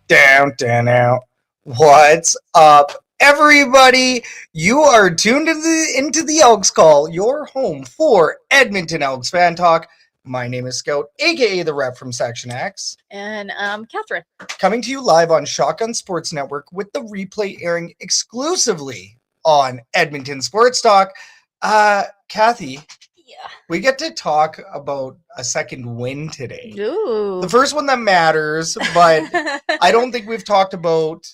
Down. What's up, everybody? You are tuned into the Elks Call, your home for Edmonton Elks fan talk. My name is Scout, aka the rep from Section X. And Catherine. Coming to you live on Shotgun Sports Network with the replay airing exclusively on Edmonton Sports Talk. Kathy. Yeah. We get to talk about a second win today. Ooh. The first one that matters, but I don't think we've talked about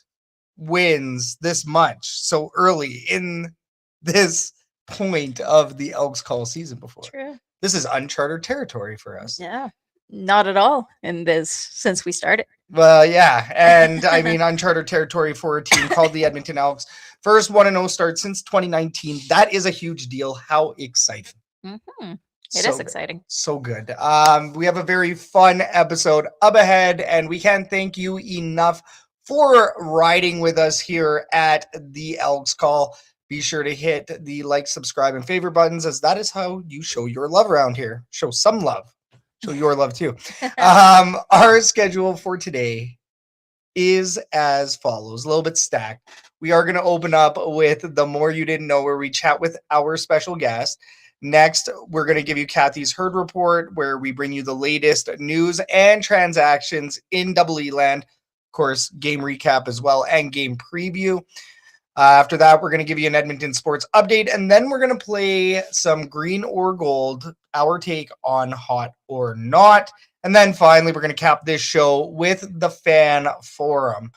wins this much so early in this point of the Elks Call season before. True. This is uncharted territory for us. Yeah. Not at all in this since we started. Well, yeah. And I mean, uncharted territory for a team called the Edmonton Elks. First 1-0 start since 2019. That is a huge deal. How exciting. Mm-hmm. It is exciting. So good. We have a very fun episode up ahead, and we can't thank you enough for riding with us here at the Elks Call. Be sure to hit the like, subscribe, and favorite buttons, as that is how you show your love around here. Show some love. Show your love, too. Our schedule for today is as follows, a little bit stacked. We are going to open up with The More You Didn't Know, where we chat with our special guest. Next, we're going to give you Kathy's Herd Report, where we bring you the latest news and transactions in Double E Land. Of course, game recap as well and game preview. After that, we're going to give you an Edmonton sports update, and then we're going to play some Green or Gold, our take on Hot or Not. And then finally, we're going to cap this show with the Fan Forum.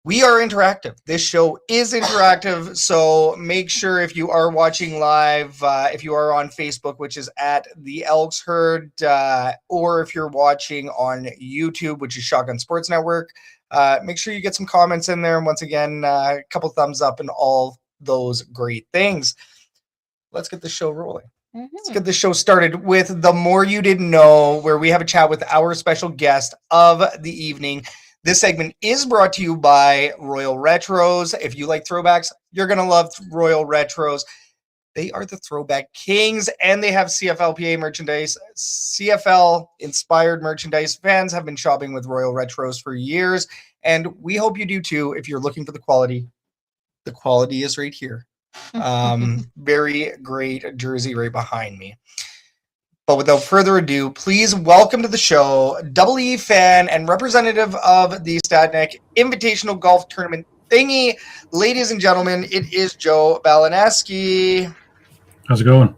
We are interactive. This show is interactive, so make sure if you are watching live, if you are on Facebook, which is at the Elks Herd, or if you're watching on YouTube, which is Shotgun Sports Network, make sure you get some comments in there. And once again, a couple thumbs up and all those great things. Let's get the show rolling. Mm-hmm. Let's get the show started with The More You Didn't Know, where we have a chat with our special guest of the evening. This segment is brought to you by Royal Retros. If you like throwbacks, you're going to love Royal Retros. They are the throwback kings, and they have CFLPA merchandise, CFL-inspired merchandise. Fans have been shopping with Royal Retros for years, and we hope you do too. If you're looking for the quality is right here. Very great jersey right behind me. But without further ado, please welcome to the show, Double E fan and representative of the Stadnek Invitational Golf Tournament thingy. Ladies and gentlemen, it is Joe Balaneski. How's it going?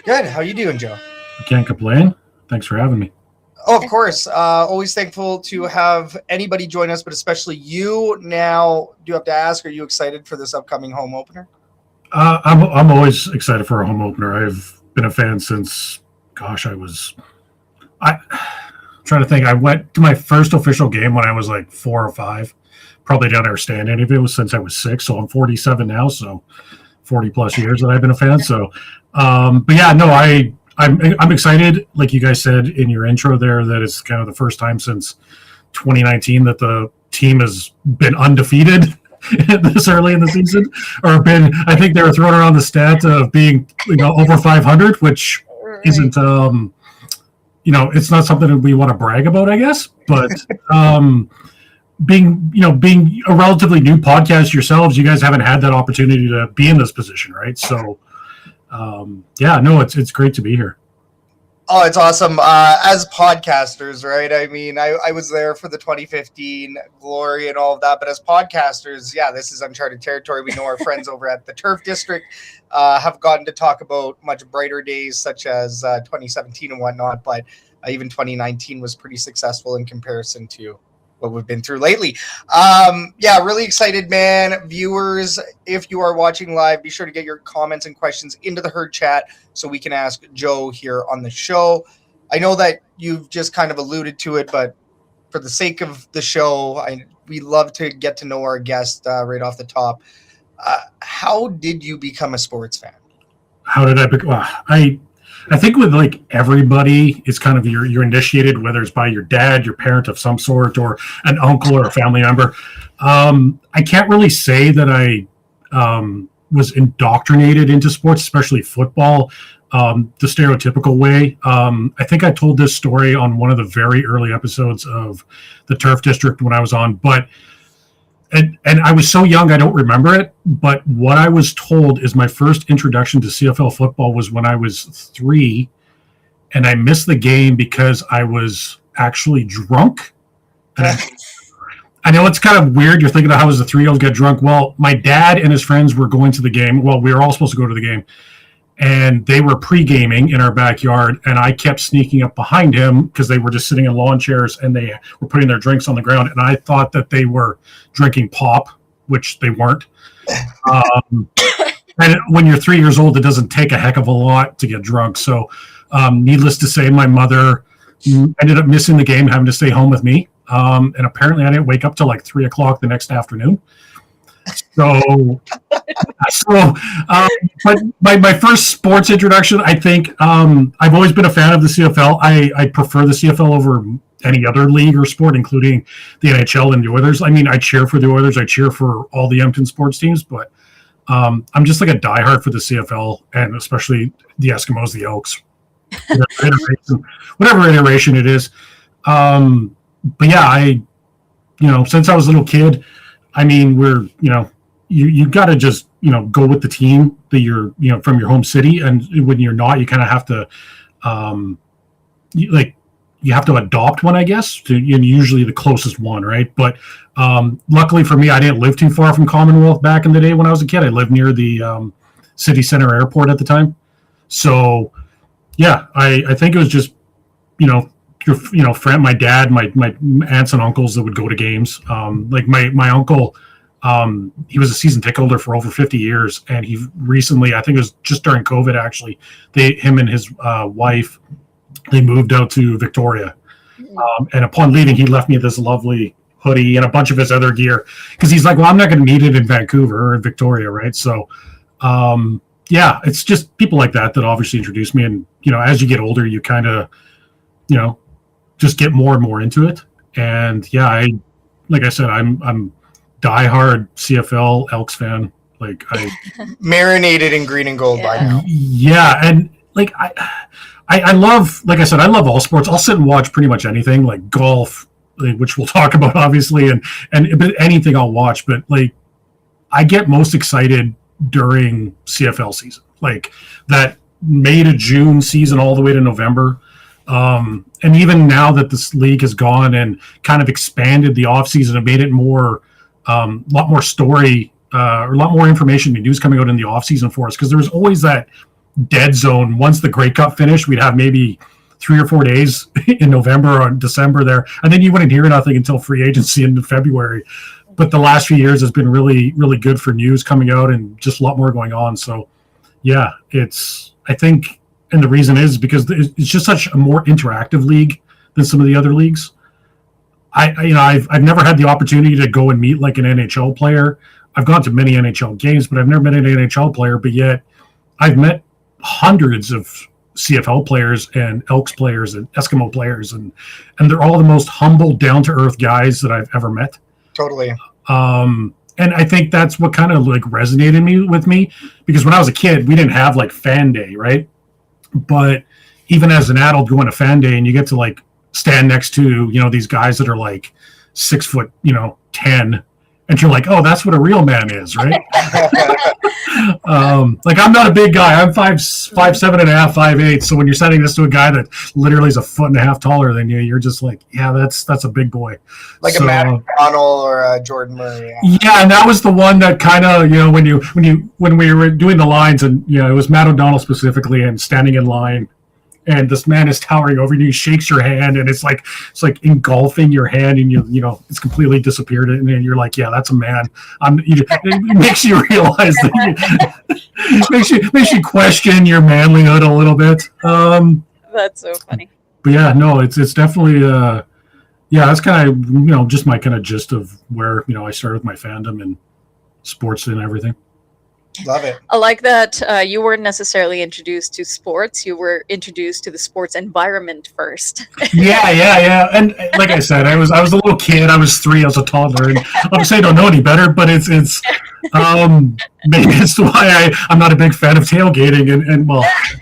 Good. How you doing, Joe? I can't complain. Thanks for having me. Oh, of course. Always thankful to have anybody join us, but especially you. Now, do you have to ask, are you excited for this upcoming home opener? I'm always excited for a home opener. I've been a fan since... I'm trying to think. I went to my first official game when I was like 4 or 5. Probably don't understand any of it. It was since I was 6, so I'm 47 now, so 40 plus years that I've been a fan. So, but yeah, no, I'm excited. Like you guys said in your intro there, that it's kind of the first time since 2019 that the team has been undefeated this early in the season, or I think they were throwing around the stat of being, over 500, which isn't it's not something that we want to brag about, I guess, but being a relatively new podcast yourselves, you guys haven't had that opportunity to be in this position, right? So it's great to be here. Oh, it's awesome. As podcasters, right? I mean, I was there for the 2015 glory and all of that, but as podcasters, yeah, this is uncharted territory. We know our friends over at the Turf District have gotten to talk about much brighter days, such as 2017 and whatnot, but even 2019 was pretty successful in comparison to what we've been through lately. Really excited, man. Viewers, if you are watching live, be sure to get your comments and questions into the herd chat so we can ask Joe here on the show. I know that you've just kind of alluded to it, but for the sake of the show, we love to get to know our guest right off the top. How did you become a sports fan? How did I become? I think with like everybody, it's kind of you're initiated, whether it's by your dad, your parent of some sort, or an uncle or a family member. I can't really say that I was indoctrinated into sports, especially football, the stereotypical way. I think I told this story on one of the very early episodes of the Turf District when I was on, but and I was so young I don't remember it, but what I was told is my first introduction to CFL football was when I was 3, and I missed the game because I was actually drunk. And I know it's kind of weird. You're thinking of how does a 3-year-old get drunk? Well, my dad and his friends were going to the game. Well, we were all supposed to go to the game. And they were pre-gaming in our backyard. And I kept sneaking up behind him because they were just sitting in lawn chairs and they were putting their drinks on the ground. And I thought that they were drinking pop, which they weren't. And when you're 3 years old, it doesn't take a heck of a lot to get drunk. So needless to say, my mother ended up missing the game, having to stay home with me. And apparently I didn't wake up till like 3:00 the next afternoon. So but my first sports introduction, I think I've always been a fan of the CFL. I prefer the CFL over any other league or sport, including the NHL and the Oilers. I mean, I cheer for the Oilers. I cheer for all the Edmonton sports teams, but I'm just like a diehard for the CFL and especially the Eskimos, the Elks, whatever iteration it is. But yeah, since I was a little kid, I mean, you got to just, go with the team that you're, from your home city. And when you're not, you kind of have to, you have to adopt one, I guess, and usually the closest one, right? But luckily for me, I didn't live too far from Commonwealth back in the day when I was a kid. I lived near the city center airport at the time. So, yeah, I think it was just, friend, my dad, my aunts and uncles that would go to games. Like my uncle, he was a season ticket holder for over 50 years. And he recently, I think it was just during COVID, actually, him and his wife, they moved out to Victoria. And upon leaving, he left me this lovely hoodie and a bunch of his other gear. Because he's like, well, I'm not going to need it in Vancouver or in Victoria, right? So, yeah, it's just people like that obviously introduced me. And, as you get older, you kind of, just get more and more into it. And yeah, like I said, I'm diehard CFL Elks fan. Like I marinated in green and gold by now. Yeah, and like I love, like I said, I love all sports. I'll sit and watch pretty much anything, like golf, which we'll talk about obviously, and anything I'll watch. But like, I get most excited during CFL season, like that May to June season all the way to November. And even now that this league has gone and kind of expanded the offseason and made it more, a lot more story, or a lot more information and news coming out in the offseason for us, because there was always that dead zone. Once the Grey Cup finished, we'd have maybe 3 or 4 days in November or December there, and then you wouldn't hear nothing until free agency in February. But the last few years has been really, really good for news coming out and just a lot more going on. So, yeah, I think. And the reason is because it's just such a more interactive league than some of the other leagues. I've never had the opportunity to go and meet like an NHL player. I've gone to many NHL games, but I've never met an NHL player. But yet, I've met hundreds of CFL players and Elks players and Eskimo players, and they're all the most humble, down to earth guys that I've ever met. Totally. And I think that's what kind of like resonated with me because when I was a kid, we didn't have like fan day, right? But even as an adult going to fan day and you get to like stand next to, these guys that are like 6'10", and you're like, oh, that's what a real man is, right? Like I'm not a big guy. I'm 5'7.5", 5'8". So when you're standing next to a guy that literally is a 1.5 feet taller than you, you're just like, yeah, that's a big boy. Like a Matt O'Donnell or a Jordan Murray. Yeah, and that was the one that kind of, when we were doing the lines, and it was Matt O'Donnell specifically, and standing in line, and this man is towering over you. He shakes your hand, and it's like engulfing your hand, and it's completely disappeared. And then you're like, yeah, that's a man. It makes you realize that makes you question your manlyhood a little bit. That's so funny. But yeah, no, it's definitely that's kind of just my kind of gist of where I started with my fandom and sports and everything. Love it. I like that you weren't necessarily introduced to sports. You were introduced to the sports environment first. Yeah. And like I said, I was a little kid. I was 3. I was a toddler. And obviously I don't know any better, but it's Maybe that's why I'm not a big fan of tailgating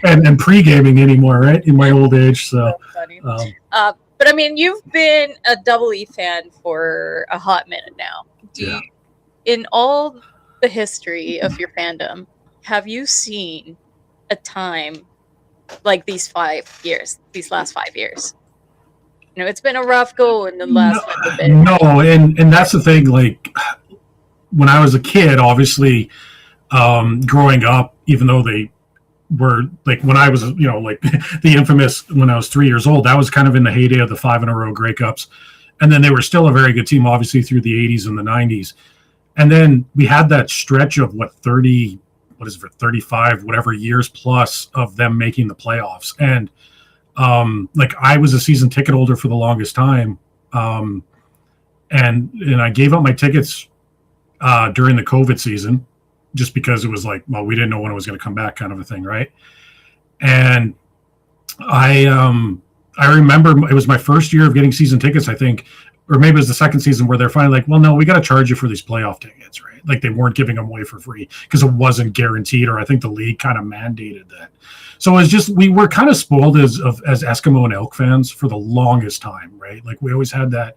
and pre-gaming anymore, right? In my old age, so. Funny. But I mean, you've been a Double E fan for a hot minute now. In all the history of your fandom, have you seen a time like these last 5 years? You know, it's been a rough go in the last little bit. No, and that's the thing. Like when I was a kid, obviously, growing up, even though they were like when I was, like the infamous when I was 3 years old, that was kind of in the heyday of the 5 in a row Grey Cups, and then they were still a very good team, obviously through the 80s and the 90s, and then we had that stretch of 35 whatever years plus of them making the playoffs, and like I was a season ticket holder for the longest time, and I gave up my tickets during the COVID season, just because it was like, well, we didn't know when it was going to come back, kind of a thing, right? And I remember it was my first year of getting season tickets, I think, or maybe it was the second season where they're finally like, well, no, we got to charge you for these playoff tickets, right? Like they weren't giving them away for free because it wasn't guaranteed, or I think the league kind of mandated that. So it was just, we were kind of spoiled as Eskimo and Elk fans for the longest time, right? Like we always had that.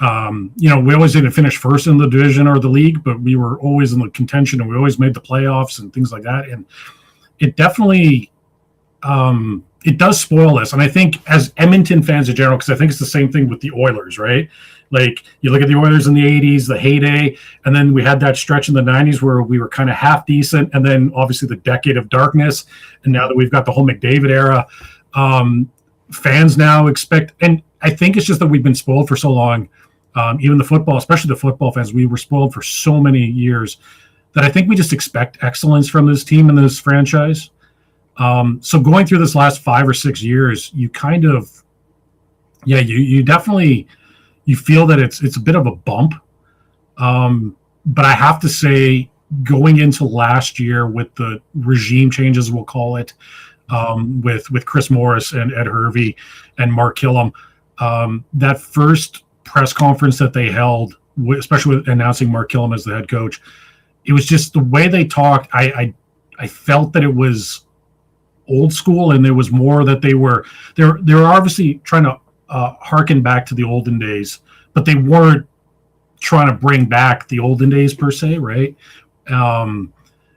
We always didn't finish first in the division or the league, but we were always in the contention, and we always made the playoffs and things like that. And it definitely, it does spoil us. And I think as Edmonton fans in general, because I think it's the same thing with the Oilers, right? Like you look at the Oilers in the 80s, the heyday, and then we had that stretch in the 90s where we were kind of half decent, and then obviously the decade of darkness. And now that we've got the whole McDavid era, fans now expect, and I think it's just that we've been spoiled for so long. Even the football, especially the football fans, we were spoiled for so many years that I think we just expect excellence from this team and this franchise. So going through this last 5 or 6 years, you kind of, you definitely, you feel that it's a bit of a bump. But I have to say, going into last year with the regime changes, we'll call it, with Chris Morris and Ed Hervey and Mark Killam, that first press conference that they held, especially with announcing Mark Killam as the head coach, it was just the way they talked. I felt that it was old school, and there was more that they were obviously trying to harken back to the olden days, but they weren't trying to bring back the olden days per se, right?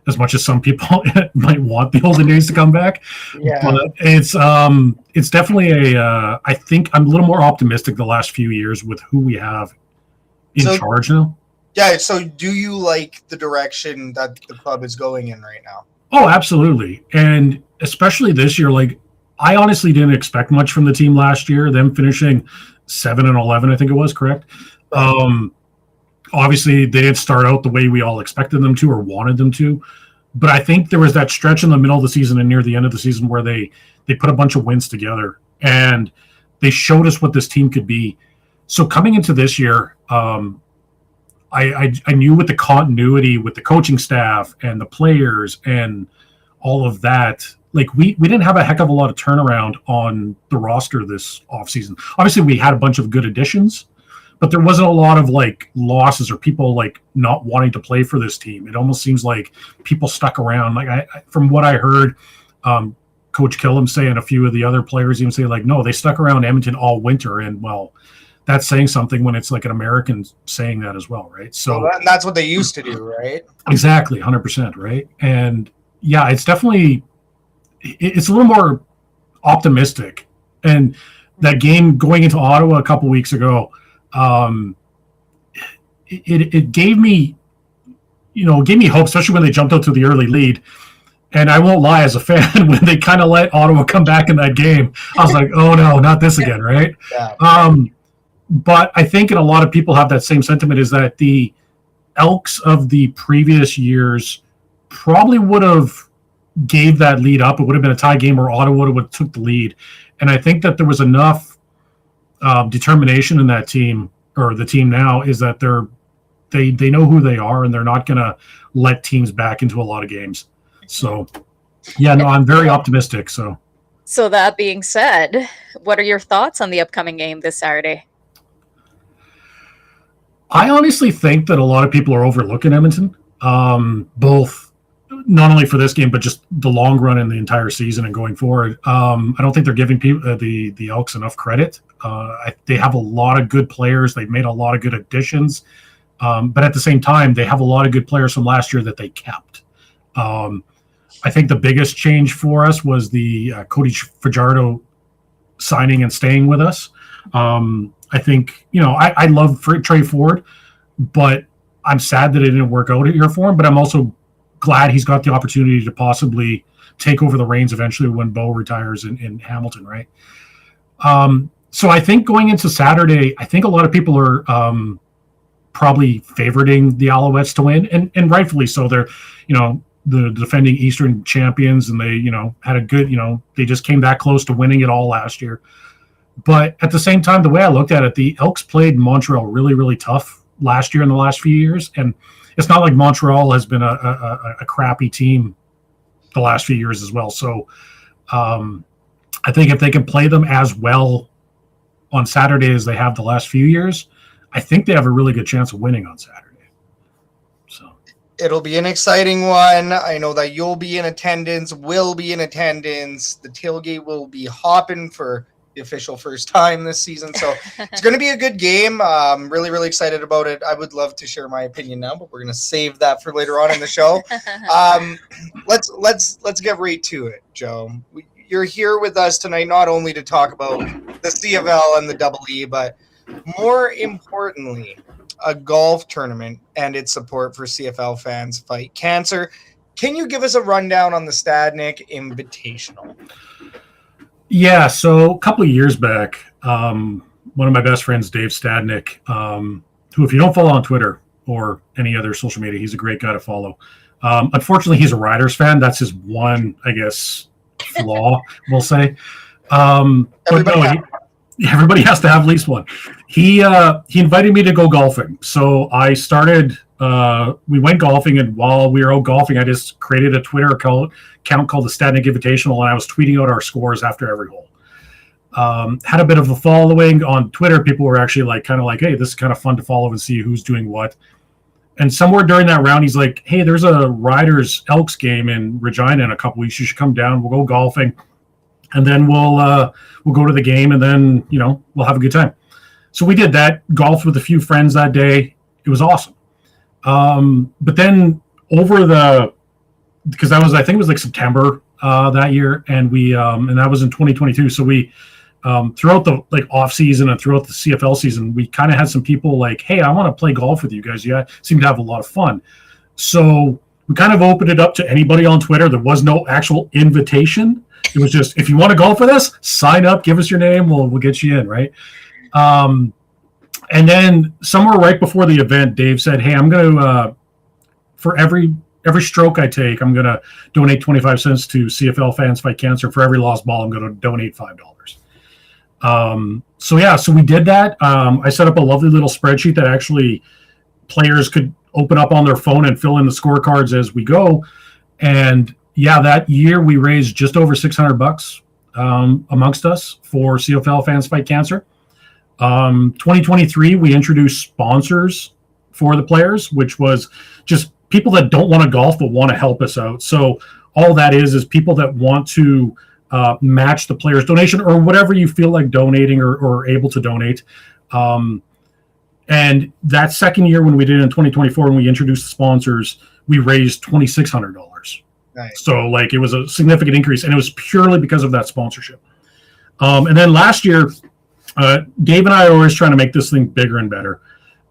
As much as some people might want the olden days to come back. Yeah. But it's definitely I think I'm a little more optimistic the last few years with who we have in charge now. Yeah. So do you like the direction that the club is going in right now? Oh, absolutely. And especially this year, like I honestly didn't expect much from the team last year, them finishing 7-11, I think it was, correct? Obviously, they didn't start out the way we all expected them to or wanted them to. But I think there was that stretch in the middle of the season and near the end of the season where they put a bunch of wins together, and they showed us what this team could be. So coming into this year, I knew with the continuity with the coaching staff and the players and all of that, like we didn't have a heck of a lot of turnaround on the roster this offseason. Obviously, we had a bunch of good additions, but there wasn't a lot of like losses or people like not wanting to play for this team. It almost seems like people stuck around. Like I from what I heard, Coach Killam say and a few of the other players even say like, no, they stuck around Edmonton all winter. And well, that's saying something when it's like an American saying that as well, right? So that's what they used to do, right? Exactly, 100%, right? And yeah, it's definitely, it's a little more optimistic. And that game going into Ottawa a couple weeks ago, it gave me, gave me hope, especially when they jumped out to the early lead. And I won't lie, as a fan, when they kind of let Ottawa come back in that game, I was like, oh no, not this again, right? Yeah. But I think, and a lot of people have that same sentiment, is that the Elks of the previous years probably would have gave that lead up. It would have been a tie game, or Ottawa would have took the lead. And I think that there was enough determination in that team, or the team now, is that they know who they are, and they're not going to let teams back into a lot of games. So, yeah, no, I'm very optimistic. So that being said, what are your thoughts on the upcoming game this Saturday? I honestly think that a lot of people are overlooking Edmonton. both not only for this game, but just the long run in the entire season and going forward. I don't think they're giving people the Elks enough credit. They have a lot of good players. They've made a lot of good additions. But at the same time, they have a lot of good players from last year that they kept. I think the biggest change for us was the Cody Fajardo signing and staying with us. I think, I love Trey Ford, but I'm sad that it didn't work out here for him. But I'm also glad he's got the opportunity to possibly take over the reins eventually when Bo retires in Hamilton, right? So I think going into Saturday, I think a lot of people are probably favoriting the Alouettes to win, and rightfully so. They're, the defending Eastern champions, and they, had a good, they just came that close to winning it all last year. But at the same time, the way I looked at it, the Elks played Montreal really, really tough last year in the last few years. And it's not like Montreal has been a crappy team the last few years as well. So I think if they can play them as well on Saturday as they have the last few years, I think they have a really good chance of winning on Saturday. So it'll be an exciting one. I know that you'll be in attendance, will be in attendance. The tailgate will be hopping for the official first time this season. So it's going to be a good game. Really, really excited about it. I would love to share my opinion now, but we're going to save that for later on in the show. Let's get right to it, Joe. You're here with us tonight, not only to talk about the CFL and the Double E, but more importantly, a golf tournament and its support for CFL Fans Fight Cancer. Can you give us a rundown on the Stadnek Invitational? Yeah, so a couple of years back, one of my best friends, Dave Stadnek, who, if you don't follow on Twitter or any other social media, he's a great guy to follow. Unfortunately, he's a Riders fan. That's his one, I guess, flaw, we'll say. Everybody has to have at least one. He invited me to go golfing. So I started, we went golfing, and while we were out golfing, I just created a Twitter account called the Stadnek Invitational, and I was tweeting out our scores after every hole. Had a bit of a following on Twitter. People were actually kind of like, hey, this is kind of fun to follow and see who's doing what. And somewhere during that round, he's like, hey, there's a Riders Elks game in Regina in a couple weeks. You should come down. We'll go golfing. And then we'll go to the game, and then, we'll have a good time. So we did that, golfed with a few friends that day. It was awesome. But then because I think it was like September that year, and and that was in 2022. So we, throughout the off season and throughout the CFL season, we kind of had some people like, hey, I want to play golf with you guys. You seem to have a lot of fun. So we kind of opened it up to anybody on Twitter. There was no actual invitation. It was just, if you want to golf with us, sign up, give us your name, we'll get you in, right? And then somewhere right before the event, Dave said, hey, I'm going to, for every stroke I take, I'm going to donate 25 cents to CFL Fans Fight Cancer. For every lost ball, I'm going to donate $5. So we did that. I set up a lovely little spreadsheet that actually players could open up on their phone and fill in the scorecards as we go. And yeah, that year we raised just over $600 amongst us for CFL Fans Fight Cancer. 2023, we introduced sponsors for the players, which was just people that don't want to golf but want to help us out. So all that is people that want to match the player's donation or whatever you feel like donating or able to donate. And that second year when we did it in 2024, when we introduced the sponsors, we raised $2,600. Nice. So it was a significant increase, and it was purely because of that sponsorship. And then last year, Dave and I are always trying to make this thing bigger and better.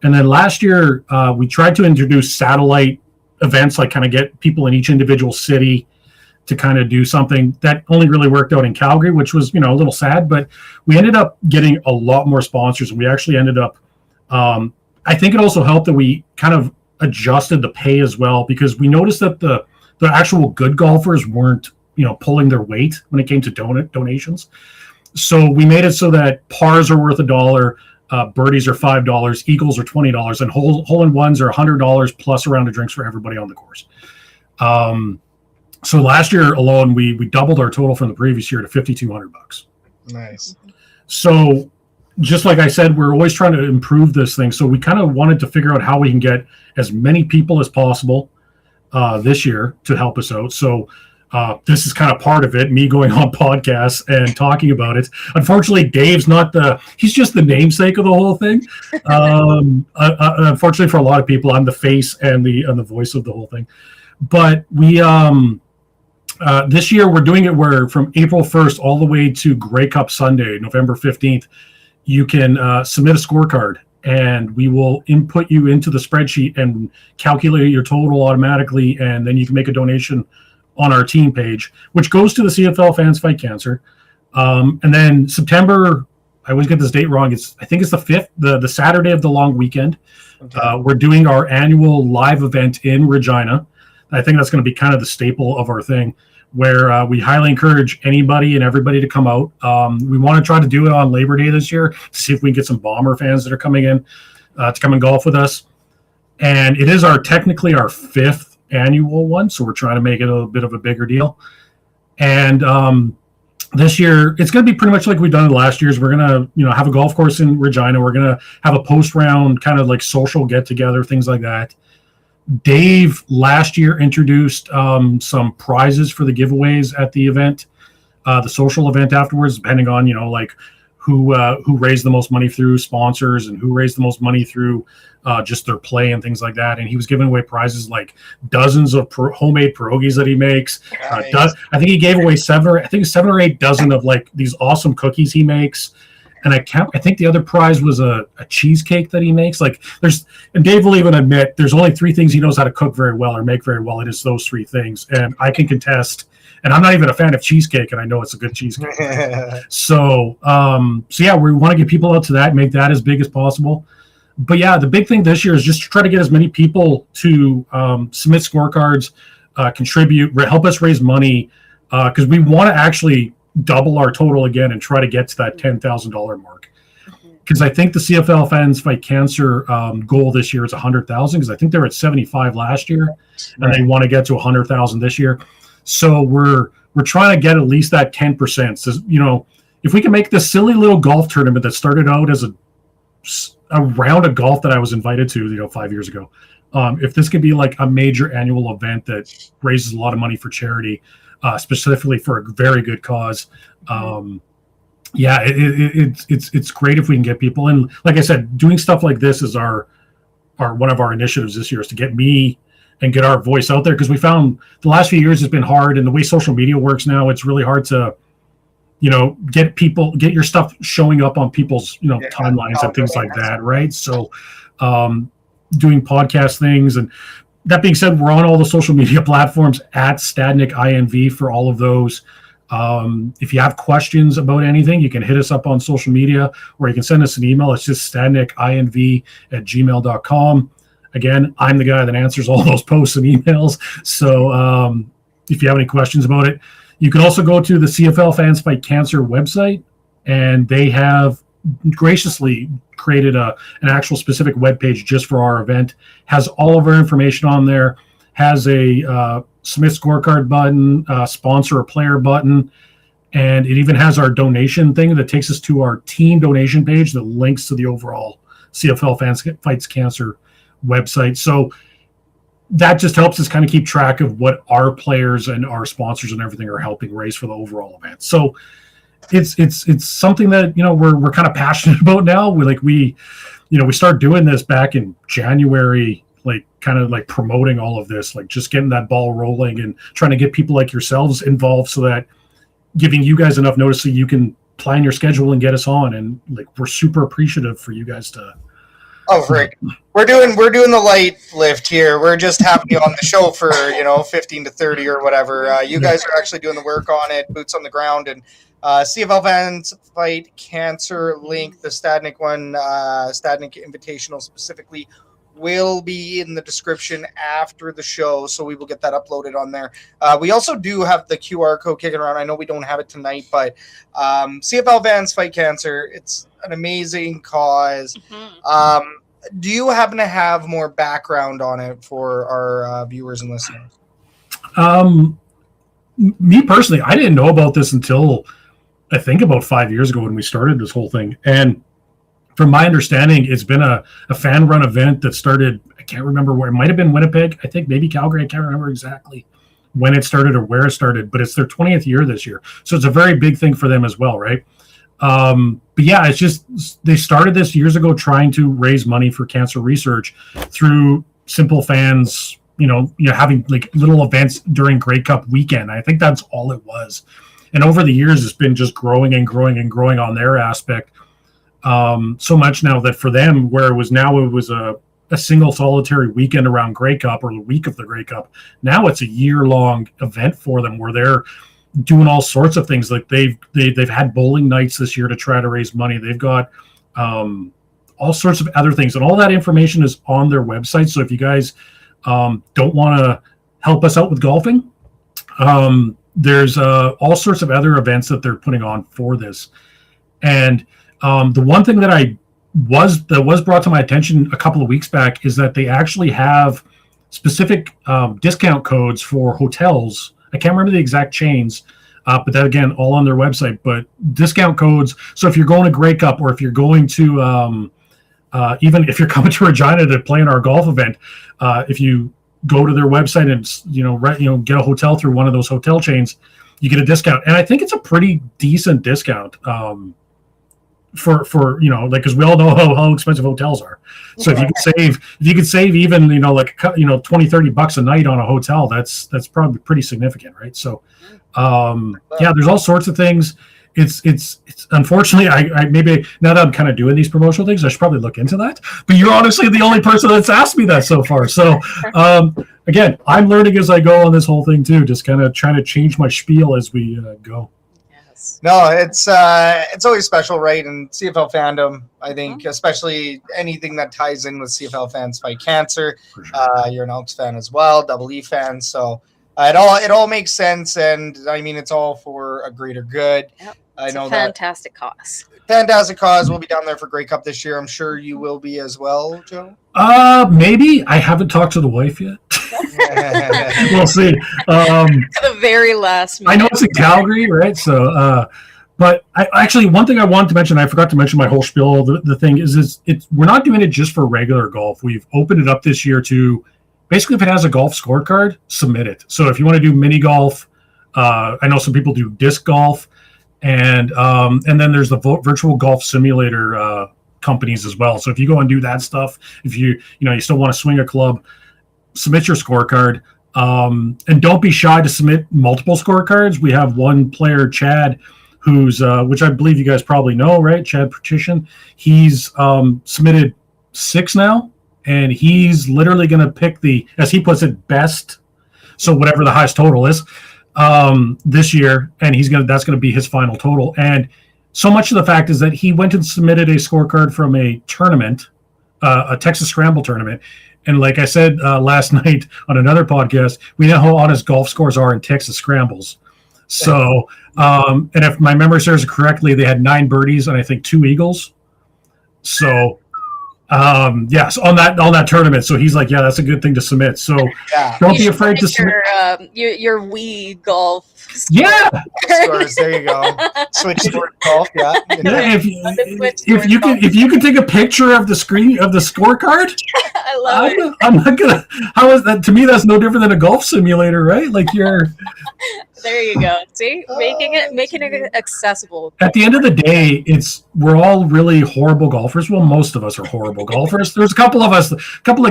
And then last year, we tried to introduce satellite events, kind of get people in each individual city to kind of do something. That only really worked out in Calgary, which was, a little sad, but we ended up getting a lot more sponsors. And we actually ended up, I think it also helped that we kind of adjusted the pay as well, because we noticed that the actual good golfers weren't, pulling their weight when it came to donations. So we made it so that pars are worth $1, birdies are $5, eagles are $20, and hole-in-ones are $100 plus a round of drinks for everybody on the course. So last year alone, we doubled our total from the previous year to $5,200. Nice. So just like I said, we're always trying to improve this thing. So we kind of wanted to figure out how we can get as many people as possible this year to help us out. So this is kind of part of it, me going on podcasts and talking about it. Unfortunately, Dave's he's just the namesake of the whole thing. Unfortunately for a lot of people, I'm the face and the voice of the whole thing. But we this year we're doing it where from April 1st all the way to Grey Cup Sunday, November 15th, you can submit a scorecard, and we will input you into the spreadsheet and calculate your total automatically, and then you can make a donation on our team page, which goes to the CFL Fans Fight Cancer. And then September, I always get this date wrong. I think it's the 5th, the Saturday of the long weekend. Okay. We're doing our annual live event in Regina. I think that's going to be kind of the staple of our thing, where we highly encourage anybody and everybody to come out. We want to try to do it on Labor Day this year to see if we can get some Bomber fans that are coming in to come and golf with us. And it is technically our 5th annual one, so we're trying to make it a bit of a bigger deal. And this year, it's going to be pretty much like we've done in the last years. We're going to have a golf course in Regina. We're going to have a post-round kind of like social get-together, things like that. Dave last year introduced some prizes for the giveaways at the event, the social event afterwards, depending on who raised the most money through sponsors and who raised the most money through just their play and things like that. And he was giving away prizes like dozens of homemade pierogies that he makes. Nice. I think he gave away 7 or 8 dozen of like these awesome cookies he makes. And I think the other prize was a cheesecake that he makes. And Dave will even admit there's only 3 things he knows how to cook very well or make very well. It is those 3 things. And I can contest, and I'm not even a fan of cheesecake, and I know it's a good cheesecake. So yeah, we want to get people out to that, make that as big as possible. But yeah, the big thing this year is just to try to get as many people to submit scorecards, contribute, help us raise money, because we want to actually double our total again and try to get to that $10,000 mark. Because I think the CFL Fans Fight Cancer goal this year is 100,000, because I think they were at 75 last year, and they want to get to 100,000 this year. So we're trying to get at least that 10%. So, if we can make this silly little golf tournament that started out as a round of golf that I was invited to, 5 years ago, if this could be like a major annual event that raises a lot of money for charity, specifically for a very good cause. Yeah, it's great if we can get people. And like I said, doing stuff like this is our one of our initiatives this year, is to get me and get our voice out there, because we found the last few years has been hard, and the way social media works now, it's really hard to get your stuff showing up on people's timelines and things like that, right? So doing podcast things. And that being said, we're on all the social media platforms at Stadnek INV for all of those. If you have questions about anything, you can hit us up on social media, or you can send us an email. It's just stadnekinv@gmail.com. Again, I'm the guy that answers all those posts and emails. So if you have any questions about it, you can also go to the CFL Fans Fight Cancer website, and they have graciously created an actual specific webpage just for our event. Has all of our information on there, has a submit scorecard button, sponsor a player button, and it even has our donation thing that takes us to our team donation page that links to the overall CFL Fans Fights Cancer website. So that just helps us kind of keep track of what our players and our sponsors and everything are helping raise for the overall event. So it's something that we're kind of passionate about now. We started doing this back in January, kind of promoting all of this, just getting that ball rolling and trying to get people like yourselves involved, so that giving you guys enough notice so you can plan your schedule and get us on. And we're super appreciative for you guys to. Oh, Rick, we're doing the light lift here. We're just having you on the show for 15 to 30 or whatever. You guys are actually doing the work on it, boots on the ground. And CFL Fans Fight Cancer link, the Stadnek one, Stadnek Invitational specifically, will be in the description after the show, so we will get that uploaded on there. We also do have the QR code kicking around. I know we don't have it tonight, but CFL Fans Fight Cancer, it's an amazing cause. Do you happen to have more background on it for our viewers and listeners? Me personally, I didn't know about this until I think about 5 years ago when we started this whole thing. And from my understanding, it's been a fan-run event that started, I can't remember where. It might have been Winnipeg. I think maybe Calgary. I can't remember exactly when it started or where it started, but it's their 20th year this year. So it's a very big thing for them as well, right? But yeah, it's just, they started this years ago trying to raise money for cancer research through simple fans, having like little events during Grey Cup weekend. I think that's all it was. And over the years, it's been just growing and growing and growing on their aspect. So much now that for them, where it was a single solitary weekend around Grey Cup or the week of the Grey Cup, now it's a year-long event for them where they're doing all sorts of things. Like they've had bowling nights this year to try to raise money. They've got all sorts of other things, and all that information is on their website. So if you guys don't want to help us out with golfing, there's all sorts of other events that they're putting on for this. And the one thing that was brought to my attention a couple of weeks back is that they actually have specific discount codes for hotels. I can't remember the exact chains, but that, again, all on their website. But discount codes. So if you're going to Grey Cup, or if you're going to even if you're coming to Regina to play in our golf event, if you go to their website and get a hotel through one of those hotel chains, you get a discount. And I think it's a pretty decent discount for because we all know how expensive hotels are. So if you could save even $20-$30 a night on a hotel, that's probably pretty significant, right? So there's all sorts of things. It's unfortunately, I maybe now that I'm kind of doing these promotional things, I should probably look into that. But you're honestly the only person that's asked me that so far. So again, I'm learning as I go on this whole thing too, just kind of trying to change my spiel as we go. No, it's always special, right? And CFL fandom, I think, especially anything that ties in with CFL Fans Fight Cancer. Sure. You're an Elks fan as well, Double E fan, so it all makes sense, and I mean it's all for a greater good. Yep. It's a fantastic cause. Fantastic cause. We'll be down there for Grey Cup this year. I'm sure you will be as well, Joe. Maybe. I haven't talked to the wife yet. We'll see. The very last minute. I know it's in Calgary, right? So, but one thing I wanted to mention, I forgot to mention my whole spiel. The thing is we're not doing it just for regular golf. We've opened it up this year to basically, if it has a golf scorecard, submit it. So if you want to do mini golf, I know some people do disc golf, and then there's the virtual golf simulator companies as well. So if you go and do that stuff, if you still want to swing a club, submit your scorecard, and don't be shy to submit multiple scorecards. We have one player, Chad, who's which I believe you guys probably know, right? Chad Patrician. He's submitted 6 now, and he's literally going to pick the, as he puts it, best. So whatever the highest total is this year, and that's going to be his final total. And so much of the fact is that he went and submitted a scorecard from a tournament, a Texas Scramble tournament. And like I said last night on another podcast, we know how honest golf scores are in Texas Scrambles. So, and if my memory serves correctly, they had 9 birdies and I think 2 eagles. So, yes, on that tournament. So he's like, yeah, that's a good thing to submit. So don't be afraid to submit your Wii golf. Yeah. Scores, there you go. Switch sport golf. Yeah. If you can take a picture of the screen of the scorecard, I love it. I'm not gonna. How is that? To me, that's no different than a golf simulator, right? Like you're. There you go. See, making it accessible. At the end of the day, we're all really horrible golfers. Well, most of us are horrible golfers. There's a couple of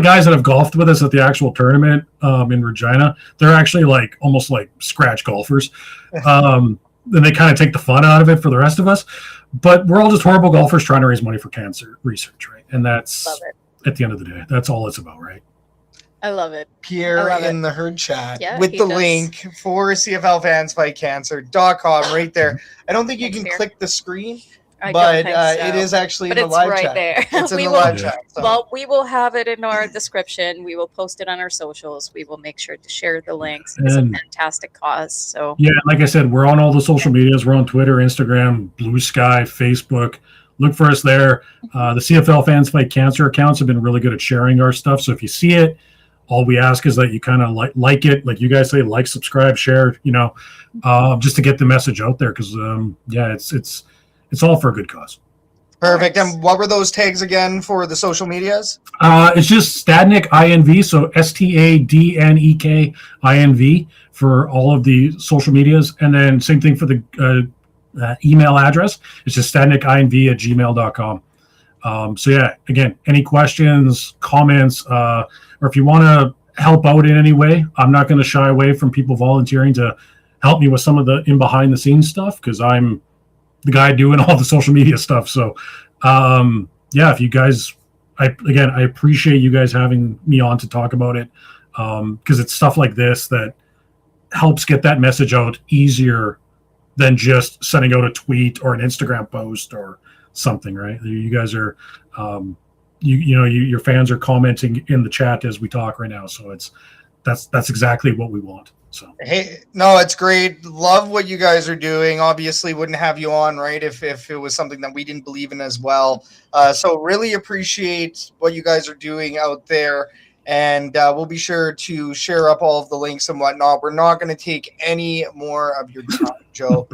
guys that have golfed with us at the actual tournament in Regina. They're actually almost like scratch golfers. Then they kind of take the fun out of it for the rest of us. But we're all just horrible golfers trying to raise money for cancer research, right? And that's at the end of the day, that's all it's about, right? I love it. Pierre in the herd chat with the link for CFLFansFightCancer.com right there. I don't think you can click the screen, but it is actually in the live chat. There. It's in the live chat. So. Well, we will have it in our description. We will post it on our socials. We will make sure to share the links. It's a fantastic cause. So yeah, like I said, we're on all the social medias. We're on Twitter, Instagram, Blue Sky, Facebook. Look for us there. The CFL Fans Fight Cancer accounts have been really good at sharing our stuff. So if you see it, all we ask is that you kind of like it, like you guys say, like, subscribe, share, just to get the message out there. Because it's all for a good cause. Perfect. And what were those tags again for the social medias? It's just Stadnek INV, so STADNEK INV for all of the social medias. And then same thing for the email address. It's just stadnekinv@gmail.com. So yeah, again, any questions, comments, or if you want to help out in any way, I'm not going to shy away from people volunteering to help me with some of the behind the scenes stuff, because I'm the guy doing all the social media stuff. So yeah, if you guys, I appreciate you guys having me on to talk about it, because it's stuff like this that helps get that message out easier than just sending out a tweet or an Instagram post or something, right? You guys are, your fans are commenting in the chat as we talk right now. So that's exactly what we want. So hey, no, it's great. Love what you guys are doing. Obviously wouldn't have you on, right, if it was something that we didn't believe in as well. So really appreciate what you guys are doing out there. And we'll be sure to share up all of the links and whatnot. We're not going to take any more of your time, Joe.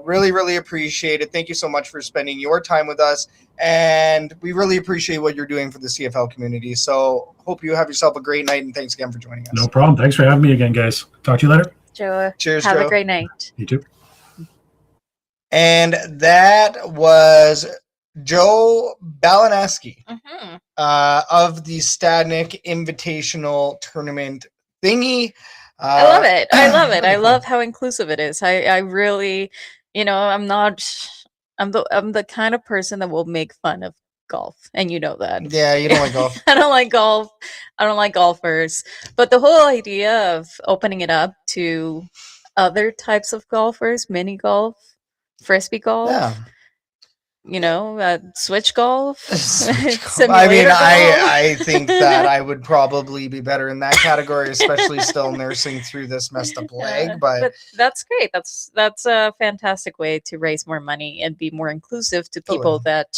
Really, really appreciate it. Thank you so much for spending your time with us. And we really appreciate what you're doing for the CFL community. So hope you have yourself a great night. And thanks again for joining us. No problem. Thanks for having me again, guys. Talk to you later. Joe, cheers, have Joe. a great night. You too. And that was Joe Balaneski of the Stadnek Invitational Tournament thingy. I love it. I love it. I love how inclusive it is. I really, I'm the kind of person that will make fun of golf, and you know that. Yeah, you don't like golf. I don't like golf. I don't like golfers. But the whole idea of opening it up to other types of golfers, mini golf, frisbee golf, switch golf. I mean, I think that I would probably be better in that category, especially still nursing through this messed up leg. But that's great. That's a fantastic way to raise more money and be more inclusive to people that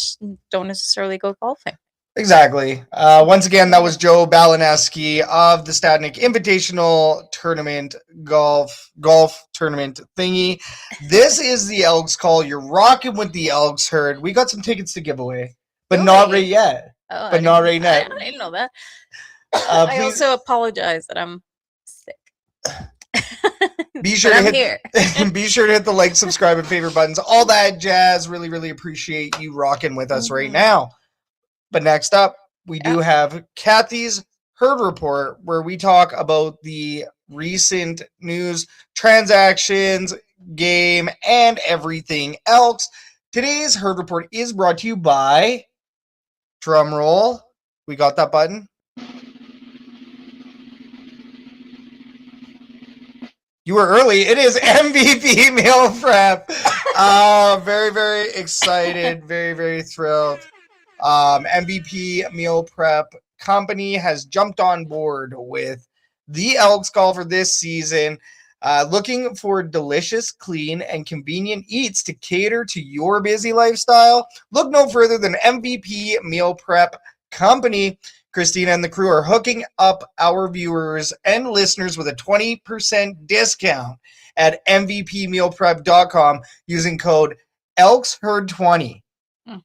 don't necessarily go golfing. Exactly. Once again, that was Joe Balaneski of the Stadnek Invitational Tournament golf tournament thingy. This is the Elks Call. You're rocking with the Elks herd. We got some tickets to give away, but not right yet. I didn't know that. I also apologize that I'm sick. Be sure to hit the like, subscribe, and favorite buttons. All that jazz. Really, really appreciate you rocking with us right now. But next up, we do have Kathy's Herd Report, where we talk about the recent news, transactions, game, and everything else. Today's Herd Report is brought to you by, drum roll, we got that button? You were early. It is MVP Meal Prep. Very, very excited. Very, very thrilled. MVP Meal Prep Company has jumped on board with the Elks Call for this season, looking for delicious, clean, and convenient eats to cater to your busy lifestyle. Look no further than MVP Meal Prep Company. Christina and the crew are hooking up our viewers and listeners with a 20% discount at mvpmealprep.com using code ELKSHERD20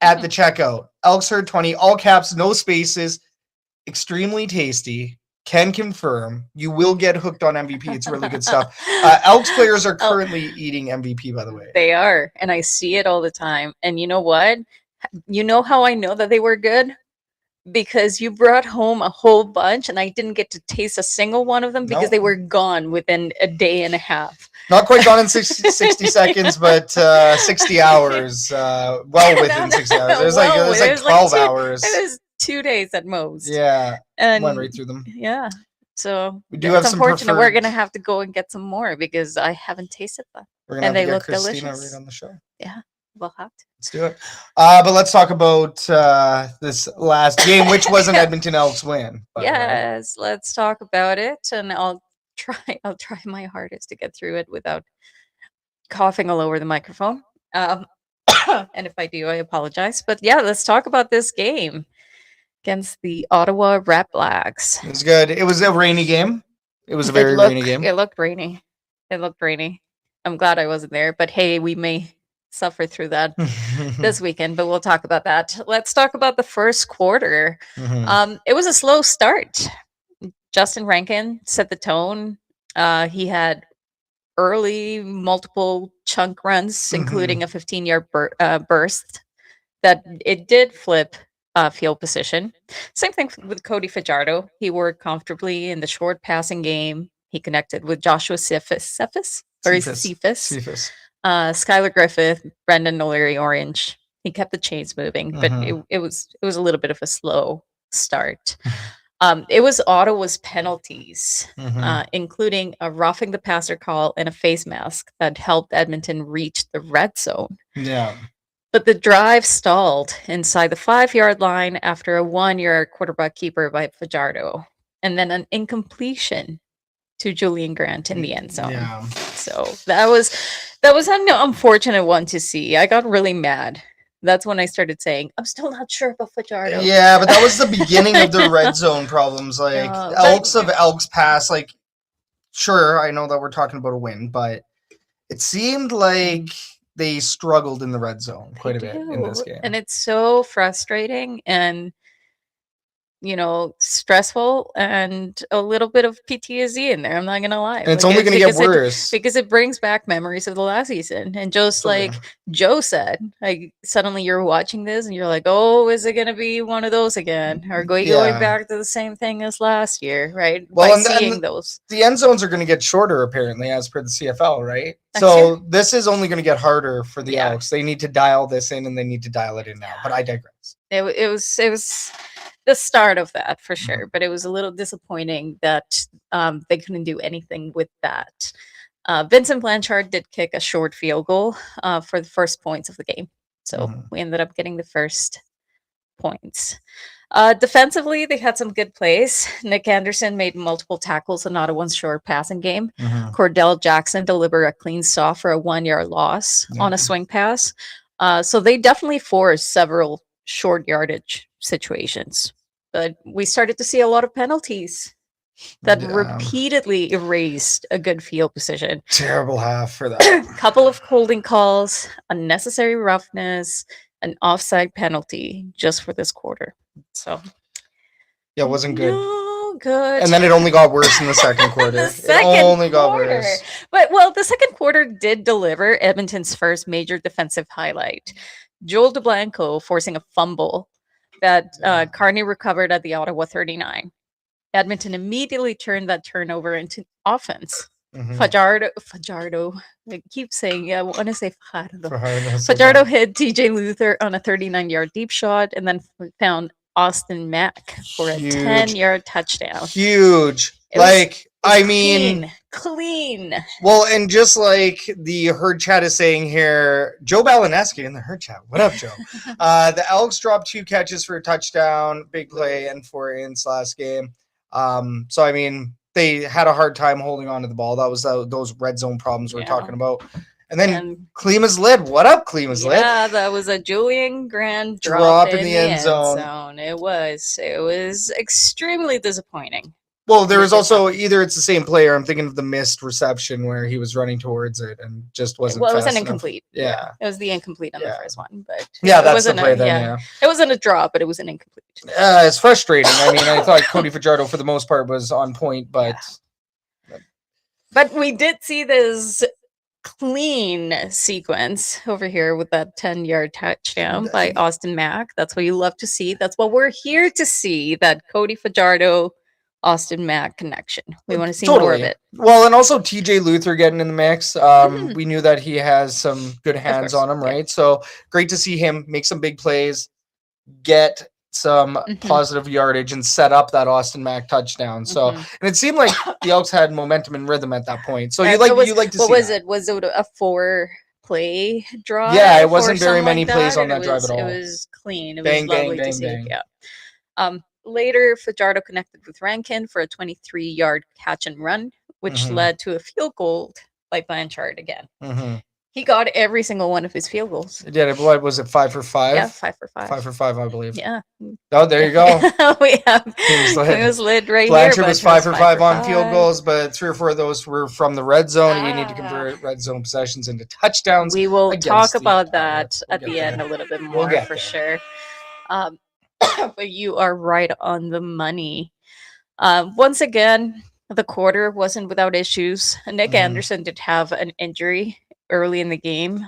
at the checkout. ELKSHERD20, all caps, no spaces, extremely tasty. Can confirm you will get hooked on MVP. It's really good stuff. Elks players are currently eating MVP, by the way. They are, and I see it all the time. And you know what? You know how I know that they were good? Because you brought home a whole bunch, and I didn't get to taste a single one of them because they were gone within a day and a half. Not quite gone in 60 seconds, but 60 hours. Well within 60 hours. It was like 12 hours. It was 2 days at most. Yeah, and went right through them. Yeah, so we do have some unfortunate. We're gonna have to go and get some more because I haven't tasted them, and they look Christina delicious. Right on the show. Yeah, we'll have to. Let's do it. But let's talk about this last game, which was an Edmonton Elks win. Yes, let's talk about it, and I'll try my hardest to get through it without coughing all over the microphone. And if I do, I apologize. But yeah, let's talk about this game against the Ottawa REDBLACKS. It was good. It was a rainy game. It was a very rainy game. It looked rainy. I'm glad I wasn't there, but hey, we may suffer through that this weekend, but we'll talk about that. Let's talk about the first quarter. It was a slow start. Justin Rankin set the tone. He had early multiple chunk runs, including a 15-yard burst that it did flip field position. Same thing with Cody Fajardo. He worked comfortably in the short passing game. He connected with Joshua Cephas, Skylar Griffith, Brendan O'Leary Orange. He kept the chains moving, but it was a little bit of a slow start. It was Ottawa's penalties, including a roughing the passer call and a face mask that helped Edmonton reach the red zone. Yeah. But the drive stalled inside the 5-yard line after a 1-yard quarterback keeper by Fajardo, and then an incompletion to Julian Grant in the end zone. Yeah. So that was an unfortunate one to see. I got really mad. That's when I started saying, I'm still not sure about Fajardo. Yeah, but that was the beginning of the red zone problems. Like, Elks pass, like, sure, I know that we're talking about a win, but it seemed like they struggled in the red zone quite a bit in this game. And it's so frustrating and, stressful and a little bit of PTSD in there. I'm not going to lie. And it's only going to get worse. Because it brings back memories of the last season. And just like Joe said, like suddenly you're watching this and you're like, oh, is it going to be one of those again? Or going back to the same thing as last year, right? Well, By seeing those. The end zones are going to get shorter, apparently, as per the CFL, right? So this is only going to get harder for the Elks. They need to dial this in and they need to dial it in now. But I digress. It was the start of that for sure, but it was a little disappointing that they couldn't do anything with that. Vincent Blanchard did kick a short field goal for the first points of the game, so we ended up getting the first points. Defensively, they had some good plays. Nick Anderson made multiple tackles in Ottawa's short passing game. Cordell Jackson delivered a clean stop for a 1-yard loss on a swing pass. So they definitely forced several short yardage situations. But we started to see a lot of penalties that repeatedly erased a good field position. Terrible half for that. Couple of holding calls, unnecessary roughness, an offside penalty just for this quarter. So yeah, it wasn't good. No good. And then it only got worse in the second quarter. It only got worse. But the second quarter did deliver Edmonton's first major defensive highlight. Joel DeBlanco forcing a fumble that Carney recovered at the Ottawa 39. Edmonton immediately turned that turnover into offense. Fajardo, I keep saying, I want to say Fajardo. Fajardo hit TJ Luther on a 39-yard deep shot and then found Austin Mack for a 10-yard touchdown. Huge. Clean. Well, and just like the herd chat is saying here, Joe Balaneski in the herd chat. What up, Joe? The Elks dropped 2 catches for a touchdown, big play, and 4 ints last game. So, I mean, they had a hard time holding on to the ball. That was those red zone problems we're talking about. And then Klima's lid. What up, Klima's lid? Yeah, that was a Julian Grant drop in the end zone. It was extremely disappointing. Well, there was also either it's the same player. I'm thinking of the missed reception where he was running towards it and just wasn't. Well, it was fast an incomplete. Yeah, it was the incomplete on the first one, but that's the play then. It wasn't a drop, but it was an incomplete. It's frustrating. I mean, I thought Cody Fajardo for the most part was on point, but we did see this clean sequence over here with that 10-yard touchdown by Austin Mack. That's what you love to see. That's what we're here to see. That Cody Fajardo Austin Mack connection. We want to see more of it. Well, and also TJ Luther getting in the mix. We knew that he has some good hands on him, right? So great to see him make some big plays, get some positive yardage, and set up that Austin Mack touchdown. So, and it seemed like the Elks had momentum and rhythm at that point. So you like to see what was it? Was it a 4-play drive? Yeah, it wasn't very many plays on that drive at all. It was clean. It was lovely to see. Yeah. Later, Fajardo connected with Rankin for a 23-yard catch and run, which led to a field goal by Blanchard again. He got every single one of his field goals. Yeah, what was it, 5 for 5? Yeah, 5 for 5. 5 for 5, I believe. Yeah. Oh, there you go. We have Teams lid right Blanchard here. was 5 for 5 on field goals, but 3 or 4 of those were from the red zone. We need to convert red zone possessions into touchdowns. We will talk about Ottawa. that at the end a little bit We'll more get for there. sure. But you are right on the money. Once again, the quarter wasn't without issues. Nick Anderson did have an injury early in the game.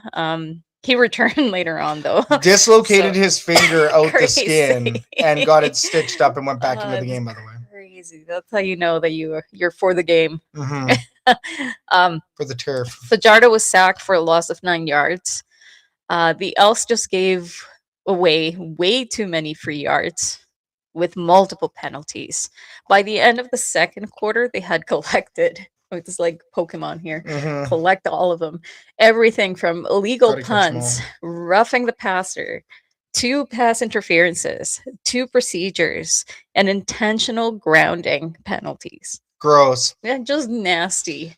He returned later on, though. Dislocated his finger out the Crazy. skin and got it stitched up and went back into the game, by the way. Crazy. That's how you know that you're for the game. For the turf. Fajardo was sacked for a loss of 9 yards. The Elks just gave away way too many free yards with multiple penalties. By the end of the second quarter, they had collected, it's like Pokemon here, collect all of them. Everything from illegal punts, roughing the passer, 2 pass interferences, 2 procedures, and intentional grounding penalties. Gross. Yeah, just nasty.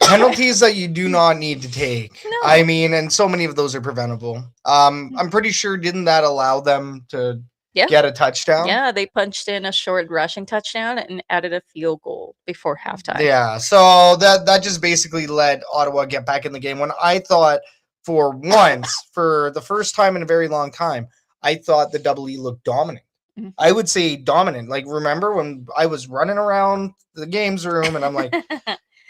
Penalties that you do not need to take. No. I mean, and so many of those are preventable. I'm pretty sure, didn't that allow them to get a touchdown? Yeah, they punched in a short rushing touchdown and added a field goal before halftime. Yeah, so that just basically let Ottawa get back in the game when I thought for once, for the first time in a very long time, I thought the Double E looked dominant. I would say dominant. Like, remember when I was running around the games room and I'm like,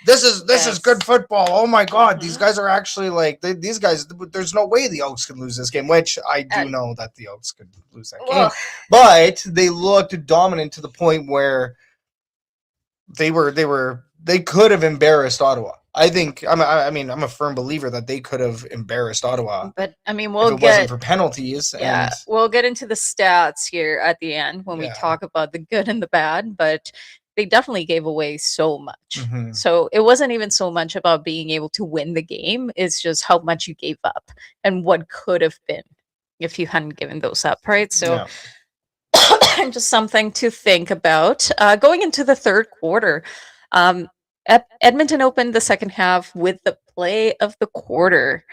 this is good football. Oh my God, these guys are actually like these guys. There's no way the Elks could lose this game, which I do know that the Elks could lose that game. But they looked dominant to the point where they could have embarrassed Ottawa. I think I'm a firm believer that they could have embarrassed Ottawa. But I mean, if it wasn't for penalties. Yeah, we'll get into the stats here at the end when we talk about the good and the bad, but they definitely gave away so much. So it wasn't even so much about being able to win the game. It's just how much you gave up and what could have been if you hadn't given those up, right? So just something to think about. Going into the third quarter, Edmonton opened the second half with the play of the quarter.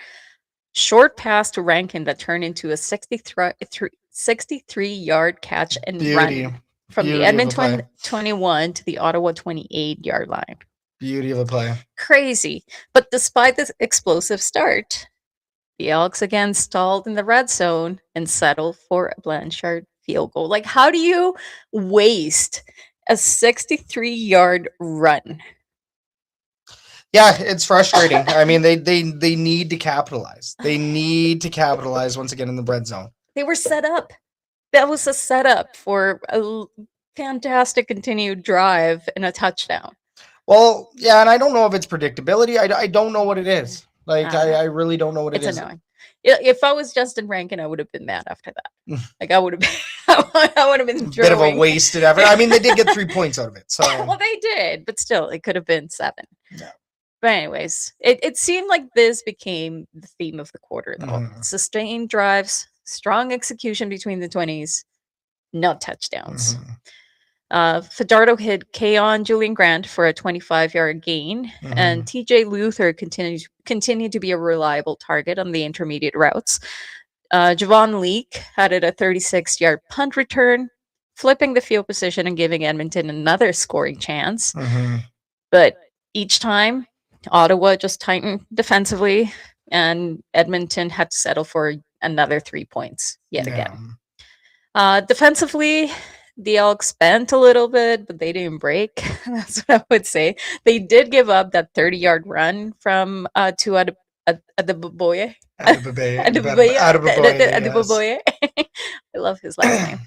Short pass to Rankin that turned into a 63-yard catch and run from the Edmonton 21 to the Ottawa 28-yard line. Beauty of a play. Crazy. But despite this explosive start, the Elks again stalled in the red zone and settled for a Blanchard field goal. Like, how do you waste a 63-yard run? Yeah, it's frustrating. I mean, they need to capitalize. They need to capitalize once again in the red zone. They were set up. That was a setup for a fantastic continued drive and a touchdown. Well, yeah, and I don't know if it's predictability. I don't know what it is. Like, I really don't know what it is. It's annoying. If I was Justin Rankin, I would have been mad after that. Like, I would have been, I would have been a bit of a wasted effort. I mean, they did get 3 points out of it. So well, they did, but still, it could have been 7. Yeah. But anyways, it seemed like this became the theme of the quarter, though. Sustained drives, strong execution between the 20s, no touchdowns. Fajardo hit Keon Julian Grant for a 25-yard gain, and TJ Luther continued to be a reliable target on the intermediate routes. Javon Leake added a 36-yard punt return, flipping the field position and giving Edmonton another scoring chance. But each time, Ottawa just tightened defensively, and Edmonton had to settle for another 3 points yet again. Defensively, the Elks bent a little bit, but they didn't break. That's what I would say. They did give up that 30-yard run from to Adebaboye. Adebaboye. I love his last name.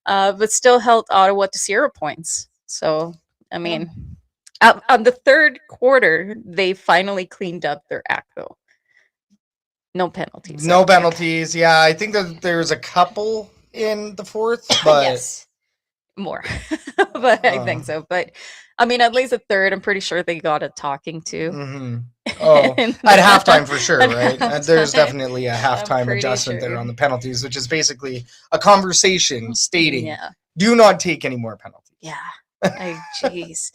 But still held Ottawa to 0 points. So, I mean, on the third quarter, they finally cleaned up their act, though. No penalties. No penalties. Yeah, I think that there's a couple in the fourth, but yes. More. But I think so. But I mean, at least a third, I'm pretty sure they got a talking to. Oh, at halftime for sure, right? There's definitely a halftime adjustment there on the penalties, which is basically a conversation stating, do not take any more penalties. Yeah. Jeez.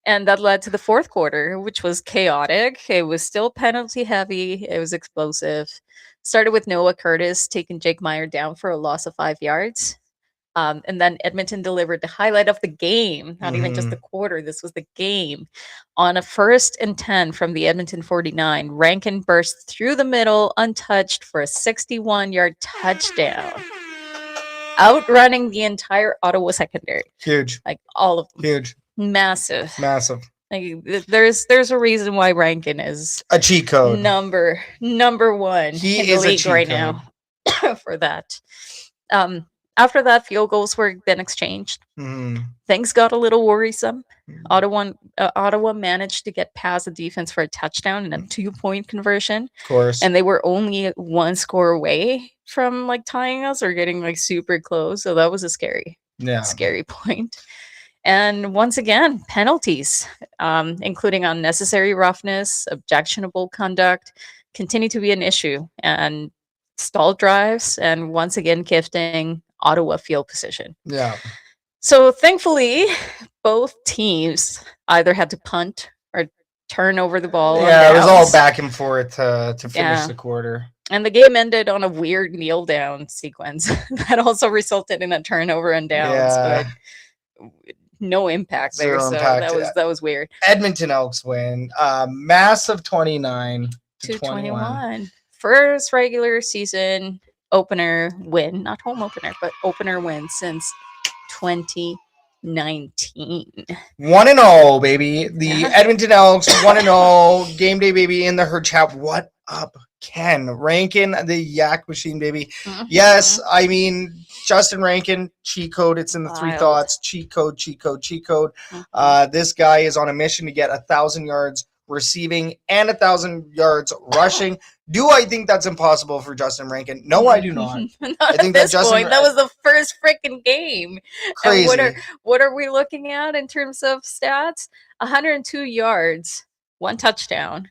And that led to the fourth quarter, which was chaotic. It was still penalty heavy. It was explosive. Started with Noah Curtis taking Jake Meyer down for a loss of 5 yards. And then Edmonton delivered the highlight of the game, not even just the quarter. This was the game. On a 1st and 10 from the Edmonton 49, Rankin burst through the middle untouched for a 61-yard touchdown, outrunning the entire Ottawa secondary. Huge. Like all of them. Huge. Massive. Like, there's a reason why Rankin is a cheat code. Number one He in the is a league cheat right code. now for that. After that, field goals were then exchanged. Things got a little worrisome. Ottawa managed to get past the defense for a touchdown and a 2-point conversion. Of course. And they were only 1 score away from like tying us or getting like super close. So that was a scary point. And once again, penalties, including unnecessary roughness, objectionable conduct, continue to be an issue. And stalled drives, and once again gifting Ottawa field position. Yeah. So thankfully, both teams either had to punt or turn over the ball. Yeah, it was all back and forth to finish the quarter. And the game ended on a weird kneel down sequence that also resulted in a turnover and downs, but no impact there. So that was weird. Edmonton Elks win. Massive 29 to 21. First regular season opener win, not home opener, but opener win since 2019. 1-0, baby. The Edmonton Elks 1-0. Game day, baby, in the herd chat. What up, Ken? Rankin, the yak machine, baby. Yes, I mean, Justin Rankin, cheat code. It's in the 3 thoughts. Cheat code. This guy is on a mission to get 1,000 yards receiving and 1,000 yards rushing. Do I think that's impossible for Justin Rankin? No, I do not. I think that was the first freaking game. Crazy. And what are we looking at in terms of stats? 102 yards, 1 touchdown.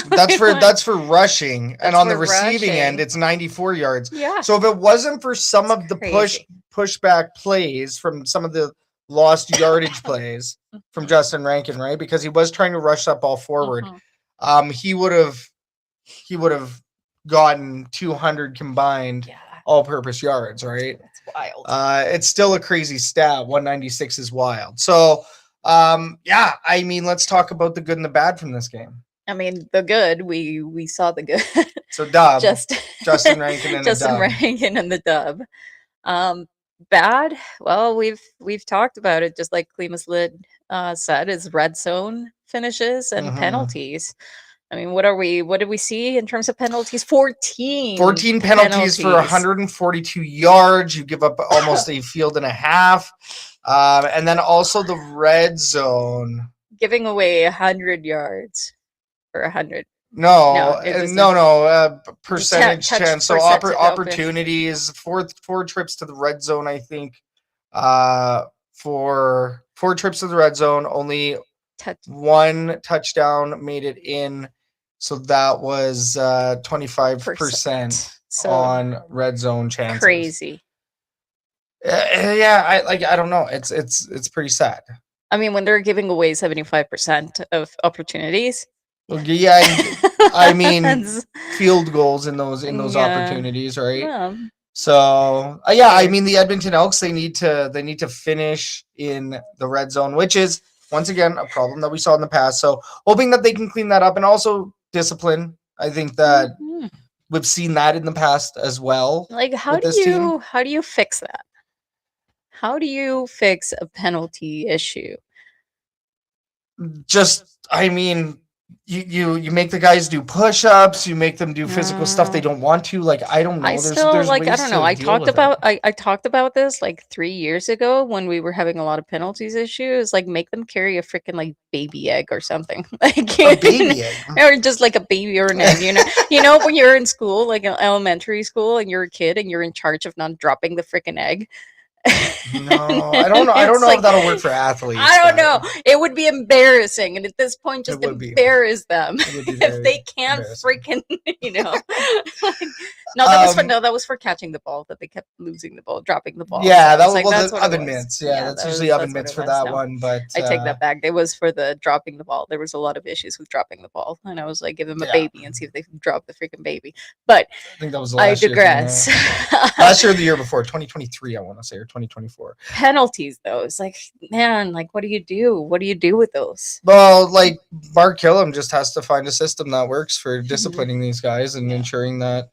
That's for rushing, and on the receiving end, it's 94 yards. Yeah. So if it wasn't for some of the pushback plays from some of the lost yardage plays from Justin Rankin, right? Because he was trying to rush that ball forward. He would have gotten 200 combined all-purpose yards, right? That's wild. It's still a crazy stat. 196 is wild. So, I mean, let's talk about the good and the bad from this game. I mean, the good, we saw the good. So dub. Justin Rankin and the dub. Bad, well, we've talked about it, just like Klimas Lid said, is red zone finishes and penalties. I mean, what did we see in terms of penalties? 14 penalties for 142 yards. You give up almost a field and a half. And then also the red zone. Giving away 100 yards for 100. No, percentage chance. So opportunities, four trips to the red zone, I think. For 4 trips to the red zone, only 1 touchdown made it in. So that was 25% on red zone chances. Crazy. I don't know. It's pretty sad. I mean, when they're giving away 75% of opportunities. Yeah, I mean field goals in those opportunities, right? Yeah. So I mean the Edmonton Elks, they need to finish in the red zone, which is once again a problem that we saw in the past. So hoping that they can clean that up, and also discipline. I think that we've seen that in the past as well. Like how do you fix that? How do you fix a penalty issue? I mean, you make the guys do push-ups, you make them do physical stuff they don't want to. Like, I don't know. I don't know. I talked about this like 3 years ago when we were having a lot of penalties issues. Like, make them carry a freaking like baby egg or something. Like a baby egg, or just like a baby or an egg. You know when you're in school, like in elementary school, and you're a kid and you're in charge of not dropping the freaking egg. No, I don't know. I don't It's know like, if that'll work for athletes. I don't but know. It would be embarrassing, and at this point, just It would be. embarrass them It would be if very they can't embarrassing. freaking. No, that was for Um, that was for catching the ball. That they kept losing the ball, dropping the ball. Yeah, So that it's was like, that's the what it oven was. mitts. Yeah, that's that usually was- oven that's what mitts it for was. that No. one. But I take that back. It was for the dropping the ball. There was a lot of issues with dropping the ball, and I was like, give them a Yeah. baby and see if they can drop the freaking baby. But I think that was the I last year thing, digress. last year or the year before, 2023, I want to say, or 2024. Penalties, though, it's like, man, like, what do you do? What do you do with those? Well, like Mark Killam just has to find a system that works for disciplining these guys and ensuring that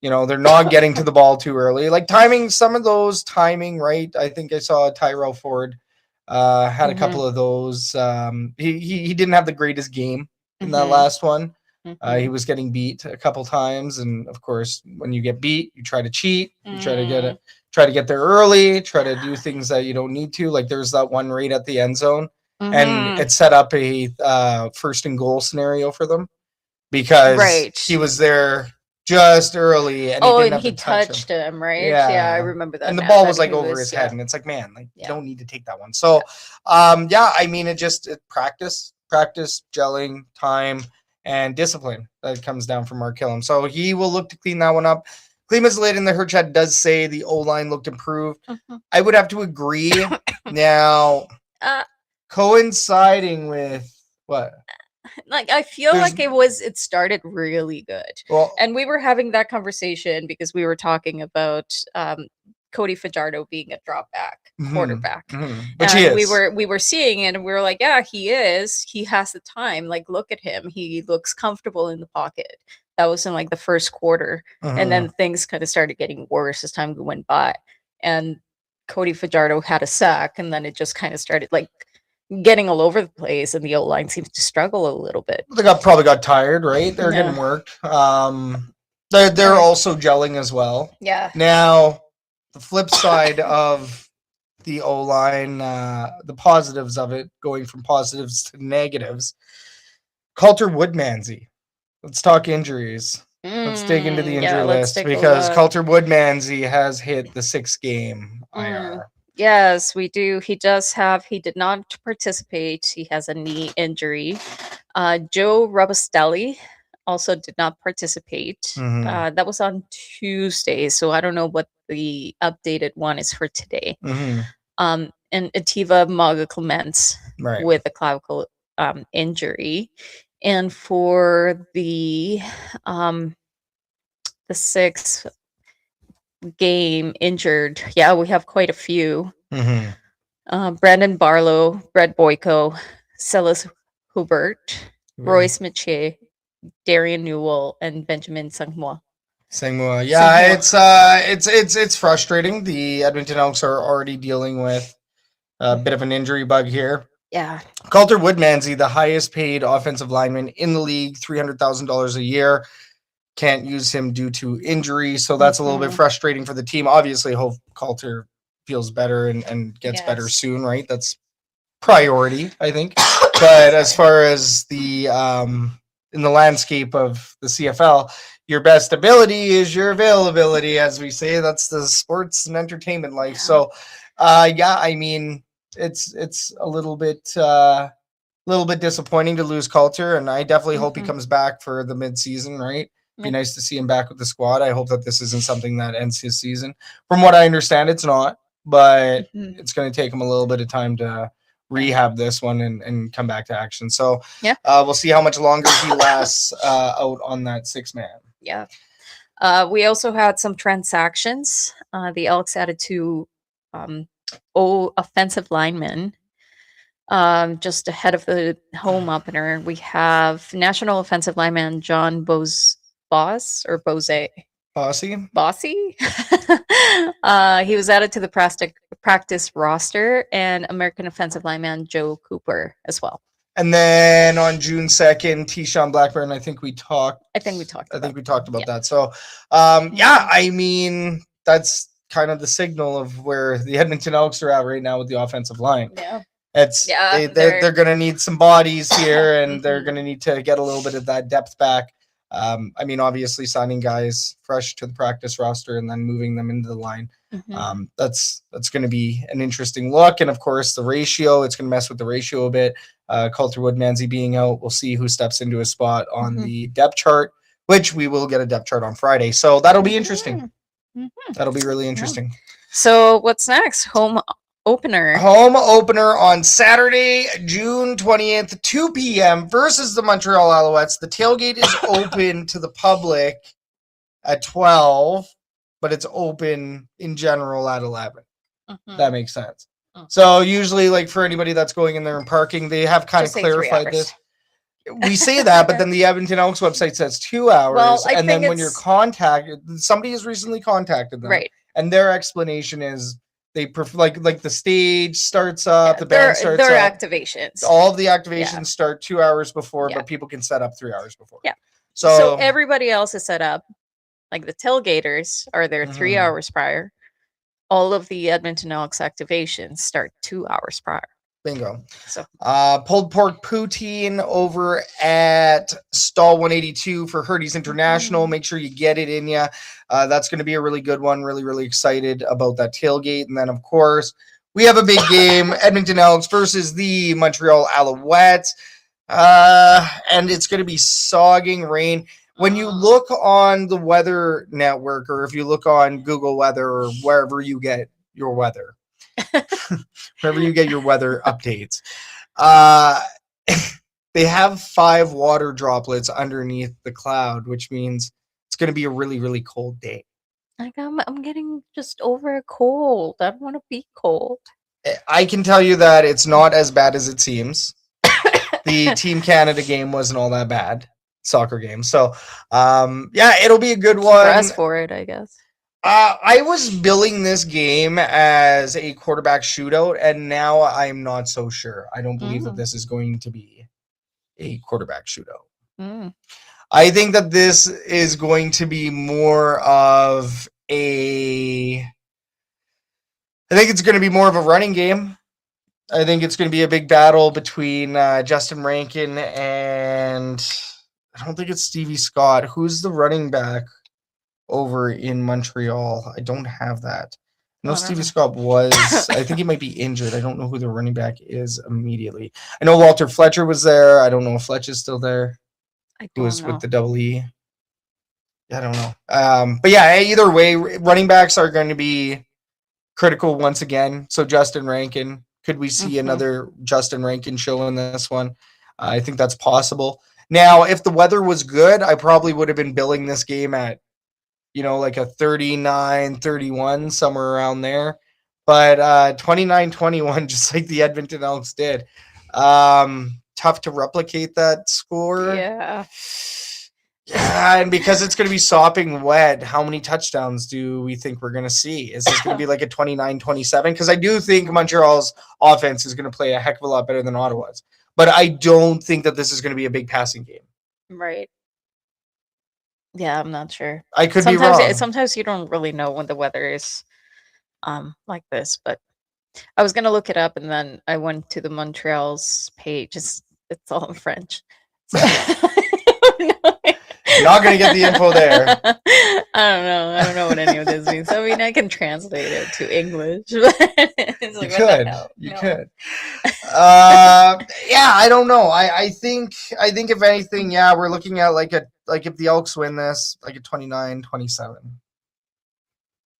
they're not getting to the ball too early. Like timing, some of those timing, right? I think I saw Tyrell Ford had a couple of those. He didn't have the greatest game in that last one. He was getting beat a couple times, and of course, when you get beat, you try to cheat. You try to get there early. Try to do things that you don't need to. Like there's that one right at the end zone, and it set up a first and goal scenario for them because he was there just early, and he touched him, right? Yeah, I remember that. And the ball was like over his head, and it's like, man, like you don't need to take that one. So, I mean, it practice, gelling, time, and discipline that comes down from Mark Killam. So he will look to clean that one up. Clemus Lid in the Her Chat does say the O-line looked improved. I would have to agree. Now, coinciding with what? Like I feel like it started really good. Well, and we were having that conversation because we were talking about Cody Fajardo being a drop back quarterback. Which he is. We were seeing it and we were like, yeah, he is. He has the time. Like, look at him. He looks comfortable in the pocket. That was in like the first quarter. And then things kind of started getting worse as time went by. And Cody Fajardo had a sack, and then it just kind of started like getting all over the place, and the O-line seems to struggle a little bit. They probably got tired, right? They're getting worked. They're also gelling as well. Yeah. Now, the flip side of the O-line, the positives of it, going from positives to negatives. Coulter Woodmansey. Let's talk injuries. Let's dig into the injury list because Coulter Woodmansey has hit the 6-game IR. Yes, we do. He did not participate. He has a knee injury. Joe Robustelli also did not participate. That was on Tuesday, so I don't know what the updated one is for today. And Ativa Maga Clements with a clavicle injury. And for the 6-game injured, we have quite a few. Brandon Barlow, Brett Boyko, Silas Hubert, Royce Miche, Darian Newell, and Benjamin Sangmoa. Yeah, it's frustrating. The Edmonton Elks are already dealing with a bit of an injury bug here. Yeah. Coulter Woodmansey, the highest paid offensive lineman in the league, $300,000 a year. Can't use him due to injury, so that's a little bit frustrating for the team. Obviously, hope Coulter feels better and gets better soon, right? That's priority, I think. But as far as the in the landscape of the CFL, your best ability is your availability, as we say. That's the sports and entertainment life. So, I mean, it's a little bit disappointing to lose Coulter, and I definitely hope he comes back for the midseason, right? Be nice to see him back with the squad. I hope that this isn't something that ends his season. From what I understand, it's not, but it's going to take him a little bit of time to rehab this one and come back to action. So we'll see how much longer he lasts out on that 6-man. Yeah. We also had some transactions. The Elks added 2 offensive linemen. Just ahead of the home opener, we have national offensive lineman John Bossy. He was added to the practice roster, and American offensive lineman Joe Cooper as well. And then on June 2nd, T-Shawn Blackburn, I think we talked about that. So, I mean, that's kind of the signal of where the Edmonton Elks are at right now with the offensive line. Yeah. They're going to need some bodies here, and they're going to need to get a little bit of that depth back. I mean, obviously signing guys fresh to the practice roster and then moving them into the line. That's going to be an interesting look. And of course, the ratio, it's going to mess with the ratio a bit. Coulter Woodmansey being out, we'll see who steps into his spot on the depth chart, which we will get a depth chart on Friday. So that'll be interesting. That'll be really interesting. So what's next? Home opener on Saturday, June 20th, 2 p.m. versus the Montreal Alouettes. The tailgate is open to the public at 12, but it's open in general at 11. That makes sense. So usually, like, for anybody that's going in there and parking, they have kind of clarified this. We say that, but then the Edmonton Elks website says 2 hours. Well, and then when you're contacted, somebody has recently contacted them. Right. And their explanation is they prefer, like the stage starts up, the band starts up. Their activations. All of the activations start 2 hours before, but people can set up 3 hours before. Yeah. So everybody else is set up. Like the tailgaters are there 3 hours prior. All of the Edmonton Elks activations start 2 hours prior. Bingo. So pulled pork poutine over at stall 182 for Hurdy's International. Make sure you get it in you. That's going to be a really good one. Really, really excited about that tailgate. And then, of course, we have a big game, Edmonton Elks versus the Montreal Alouettes. And it's going to be sogging rain. When you look on the Weather Network, or if you look on Google Weather, or wherever you get your weather, wherever you get your weather updates, they have 5 water droplets underneath the cloud, which means it's going to be a really, really cold day. Like I'm getting just over a cold. I don't want to be cold. I can tell you that it's not as bad as it seems. The Team Canada game wasn't all that bad. Soccer game. So, it'll be a good one. Press for it, I guess. I was billing this game as a quarterback shootout, and now I'm not so sure. I don't believe that this is going to be a quarterback shootout. I think that this is going to be more of I think it's going to be more of a running game. I think it's going to be a big battle between Justin Rankin and I don't think it's Stevie Scott. Who's the running back over in Montreal? I don't have that. No, Stevie Scott was. I think he might be injured. I don't know who the running back is immediately. I know Walter Fletcher was there. I don't know if Fletch is still there. Who was with the double E? I don't know. But yeah, either way, running backs are going to be critical once again. So Justin Rankin, could we see another Justin Rankin show in this one? I think that's possible. Now, if the weather was good, I probably would have been billing this game at, like a 39-31, somewhere around there. But 29-21, just like the Edmonton Elks did. Tough to replicate that score. Yeah, and because it's going to be sopping wet, how many touchdowns do we think we're going to see? Is this going to be like a 29-27? Because I do think Montreal's offense is going to play a heck of a lot better than Ottawa's. But I don't think that this is going to be a big passing game. Right. Yeah, I'm not sure. I could be wrong. Sometimes you don't really know when the weather is like this. But I was going to look it up, and then I went to the Montreal's page. It's all in French. So Not going to get the info there. I don't know what any of this means. I mean, I can translate it to English. It's like, you could. I don't know. I think if anything, we're looking at like if the Elks win this, like a 29-27.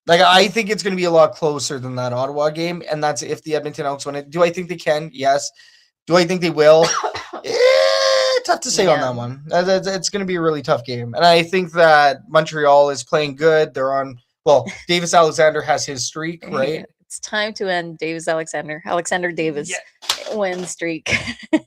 Like, I think it's going to be a lot closer than that Ottawa game, and that's if the Edmonton Elks win it. Do I think they can? Yes. Do I think they will? Tough to say on that one. It's going to be a really tough game. And I think that Montreal is playing good. They're on, Davis Alexander has his streak, right? It's time to end Alexander Davis win streak.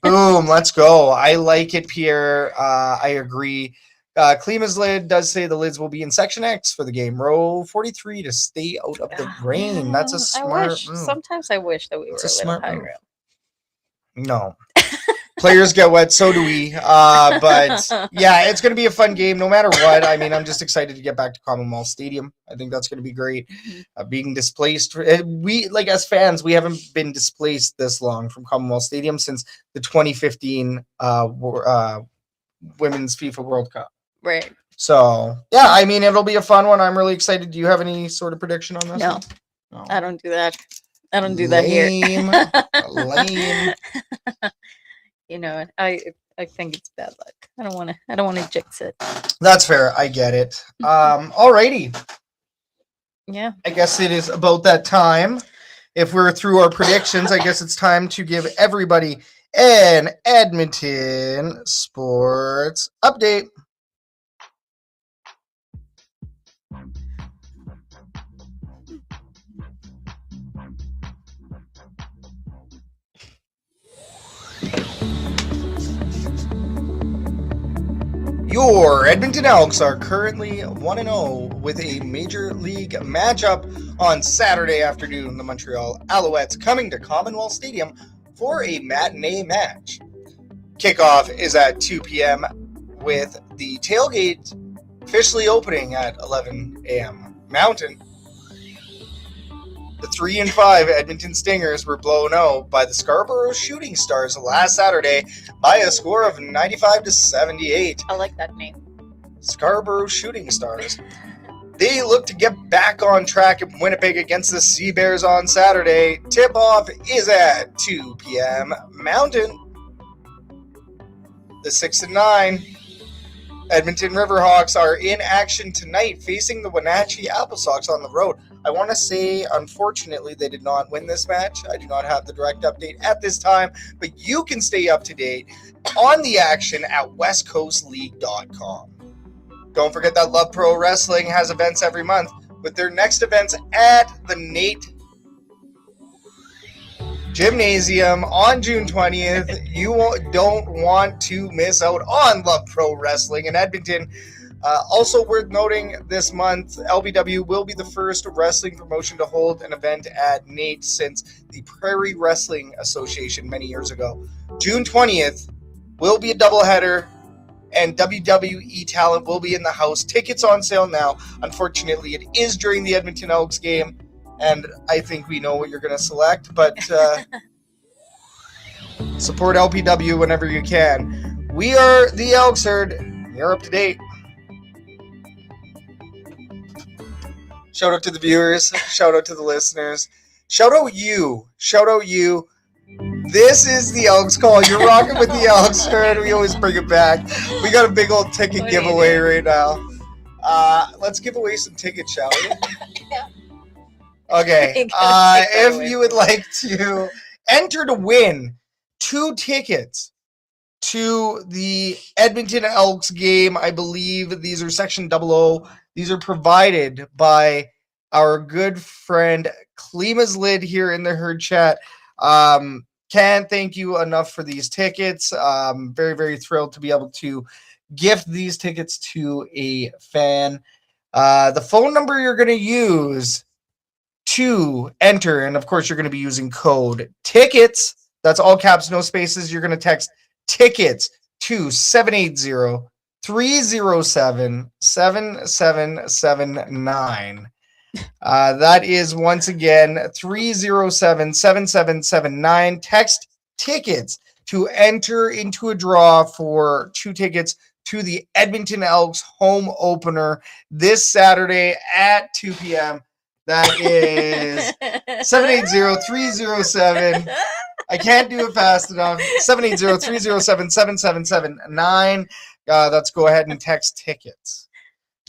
Boom, let's go. I like it, Pierre. I agree. Klima's lid does say the lids will be in Section X for the game. Row 43 to stay out of the rain. That's a smart move. Sometimes I wish that we were a little higher. No. Players get wet, so do we. But yeah, it's going to be a fun game no matter what. I mean, I'm just excited to get back to Commonwealth Stadium. I think that's going to be great. Being displaced, we as fans, we haven't been displaced this long from Commonwealth Stadium since the 2015 Women's FIFA World Cup. Right. So, yeah, I mean, it'll be a fun one. I'm really excited. Do you have any sort of prediction on this? No. one? No. I don't do that. I don't do that here. Lame. You know, I think it's bad luck. I don't want to jinx it. That's fair. I get it. Alrighty. Yeah. I guess it is about that time. If we're through our predictions, I guess it's time to give everybody an Edmonton sports update. Your Edmonton Elks are currently 1-0 with a Major League matchup on Saturday afternoon. The Montreal Alouettes coming to Commonwealth Stadium for a matinee match. Kickoff is at 2 p.m. with the tailgate officially opening at 11 a.m. Mountain. The 3-5 Edmonton Stingers were blown out by the Scarborough Shooting Stars last Saturday by a score of 95-78. I like that name. Scarborough Shooting Stars. They look to get back on track in Winnipeg against the Sea Bears on Saturday. Tip-off is at 2 p.m. Mountain. The 6-9 Edmonton Riverhawks are in action tonight, facing the Wenatchee Apple Sox on the road. I want to say, unfortunately, they did not win this match. I do not have the direct update at this time, but you can stay up to date on the action at westcoastleague.com. Don't forget that Love Pro Wrestling has events every month, with their next events at the Nate Gymnasium on June 20th. You don't want to miss out on Love Pro Wrestling in Edmonton. Also worth noting, this month, LBW will be the first wrestling promotion to hold an event at Nate since the Prairie Wrestling Association many years ago. June 20th will be a doubleheader, and WWE talent will be in the house. Tickets on sale now. Unfortunately, it is during the Edmonton Elks game, and I think we know what you're going to select, but support LPW whenever you can. We are the Elks Herd. You're up to date. Shout out to the viewers. Shout out to the listeners. Shout out you. Shout out you. This is the Elks Call. You're rocking with the Elks Herd. We always bring it back. We got a big old ticket giveaway right now. Let's give away some tickets, shall we? Yeah. Okay. If you would like to enter to win 2 tickets to the Edmonton Elks game, I believe these are Section 00. These are provided by our good friend Klima's Lid here in the Herd Chat. Can't thank you enough for these tickets. Very, very thrilled to be able to gift these tickets to a fan. The phone number you're going to use to enter, and of course you're going to be using code TICKETS. That's all caps, no spaces. You're going to text TICKETS to 780-307-7779. That is, once again, 307-7779. Text TICKETS to enter into a draw for 2 tickets to the Edmonton Elks home opener this Saturday at 2 p.m. That is 780-307. I can't do it fast enough. 780-307-7779. Let's go ahead and text TICKETS,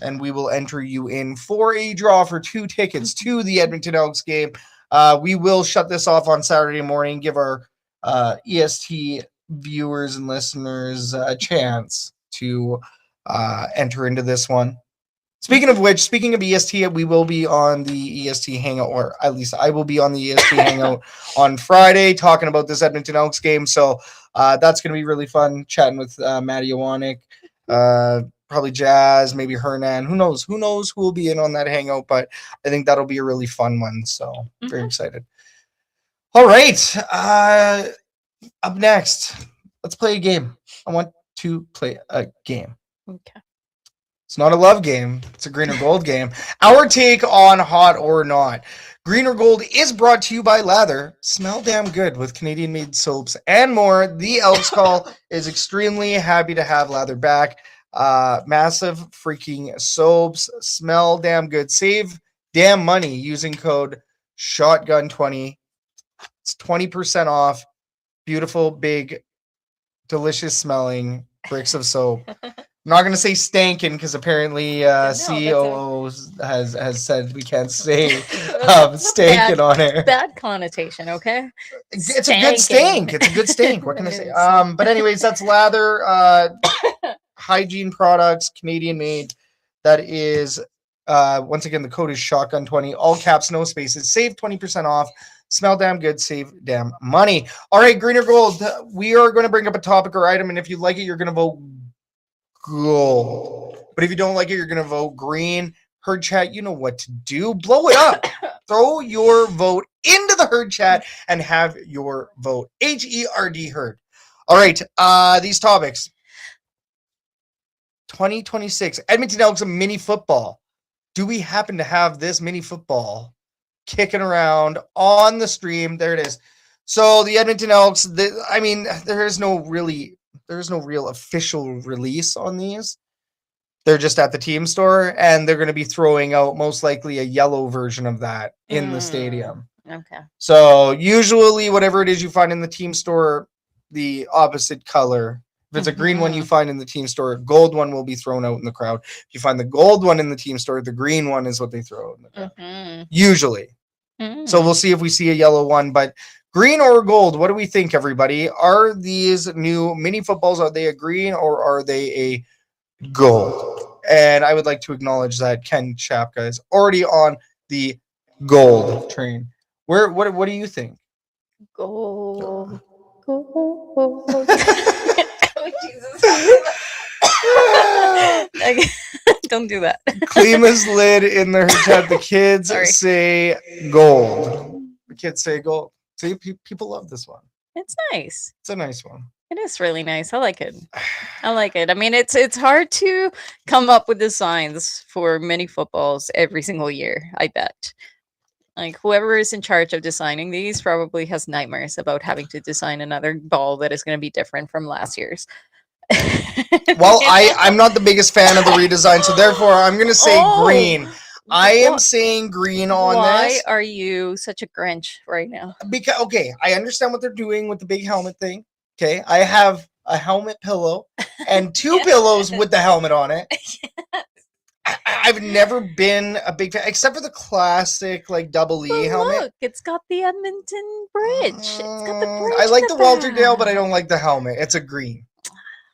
and we will enter you in for a draw for 2 tickets to the Edmonton Elks game. We will shut this off on Saturday morning, give our EST viewers and listeners a chance to enter into this one. Speaking of which, speaking of EST, we will be on the EST Hangout, or at least I will be on the EST Hangout on Friday talking about this Edmonton Elks game. So that's going to be really fun, chatting with Matty Iwanek, probably Jazz, maybe Hernan. Who knows? Who knows who will be in on that Hangout, but I think that'll be a really fun one. So very excited. All right. Up next, let's play a game. I want to play a game. Okay. It's not a love game. It's a green or gold game. Our take on Hot or Not. Green or Gold is brought to you by Lather. Smell damn good with Canadian-made soaps and more. The Elks Call is extremely happy to have Lather back. Massive freaking soaps. Smell damn good. Save damn money using code SHOTGUN20. It's 20% off. Beautiful, big, delicious smelling bricks of soap. I'm not gonna say stankin' because apparently COO has said we can't say stankin' on air. Bad connotation, okay? It's a good stank. It's a good stank. What can I say? But anyways, that's lather hygiene products, Canadian made. That is once again the code is shotgun20, all caps, no spaces. Save 20% off. Smell damn good, save damn money. All right, green or gold. We are going to bring up a topic or item, and if you like it, you're going to vote gold. But if you don't like it, you're going to vote green. Herd chat, you know what to do. Blow it up. Throw your vote into the herd chat and have your vote. HERD herd. All right, these topics. 2026 Edmonton Elks mini football. Do we happen to have this mini football kicking around on the stream? There it is. So the Edmonton Elks, there's no real official release on these. They're just at the team store, and they're going to be throwing out most likely a yellow version of that in the stadium. Okay. So usually whatever it is you find in the team store, the opposite color. If it's a green one you find in the team store, a gold one will be thrown out in the crowd. If you find the gold one in the team store, the green one is what they throw out in the crowd. Usually. So we'll see if we see a yellow one, but green or gold, what do we think, everybody? Are these new mini footballs, are they a green or are they a gold? And I would like to acknowledge that Ken Chapka is already on the gold train. What do you think? Gold. Gold. Oh, Jesus. Don't do that. Klima's lid in the chat. The kids say gold. The kids say gold. See, people love this one. It's nice. It's a nice one. It is really nice. I like it. I like it. I mean, it's hard to come up with designs for mini footballs every single year, I bet. Like, whoever is in charge of designing these probably has nightmares about having to design another ball that is going to be different from last year's. Well, I'm not the biggest fan of the redesign, so therefore I'm going to say green. I am saying green on this. Why are you such a Grinch right now? Because, okay, I understand what they're doing with the big helmet thing. Okay, I have a helmet pillow and two pillows with the helmet on it. I've never been a big fan, except for the classic like double E helmet. Look, it's got the Edmonton bridge. It's got the bridge. I like the Walter Dale, but I don't like the helmet. It's a green.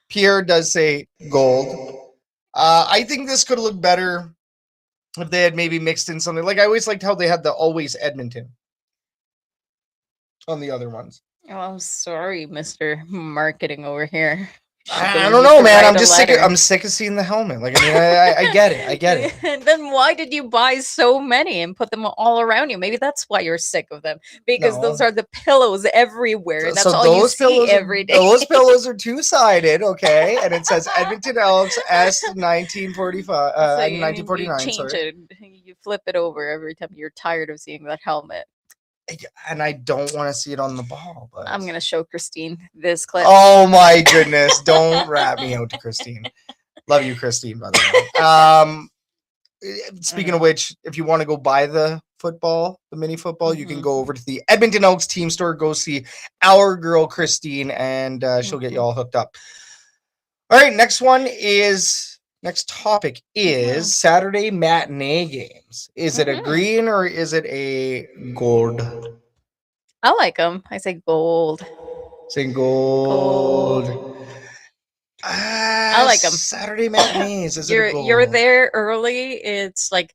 Pierre does say gold. I think this could look better if they had maybe mixed in something. Like I always liked how they had the always Edmonton on the other ones. Oh, I'm sorry, Mr. Marketing over here. I don't know, man. I'm sick of seeing the helmet. Like, I mean, I get it. I get it. And then why did you buy so many and put them all around you? Maybe that's why you're sick of them. Because those are the pillows everywhere. And that's all you see every day. Those pillows are two-sided, okay? And it says Edmonton Elks S 1945, So 1949. You change it. You flip it over every time you're tired of seeing that helmet. And I don't want to see it on the ball. But I'm going to show Christine this clip. Oh, my goodness. Don't rat me out to Christine. Love you, Christine, by the way. Speaking of which, if you want to go buy the mini football, you can go over to the Edmonton Elks team store. Go see our girl, Christine, and she'll get you all hooked up. All right, next topic is Saturday matinee games. Is it a green or is it a gold? I like them. I say gold. Say gold. I like them. Saturday matinees. Is it a gold? You're there early. It's like,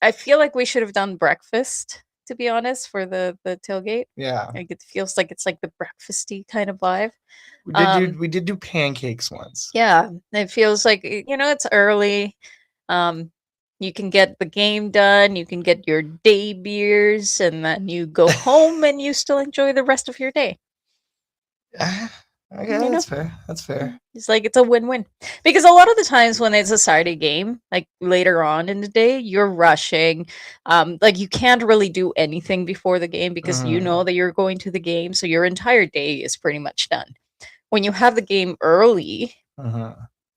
I feel like we should have done breakfast, to be honest, for the tailgate. Yeah. Like it feels like it's like the breakfasty kind of vibe. We did do pancakes once. Yeah, it feels like, it's early. You can get the game done. You can get your day beers, and then you go home and you still enjoy the rest of your day. Okay, that's fair. That's fair. It's like it's a win-win, because a lot of the times when it's a Saturday game, like later on in the day, you're rushing. Like you can't really do anything before the game because you know that you're going to the game, so your entire day is pretty much done. When you have the game early,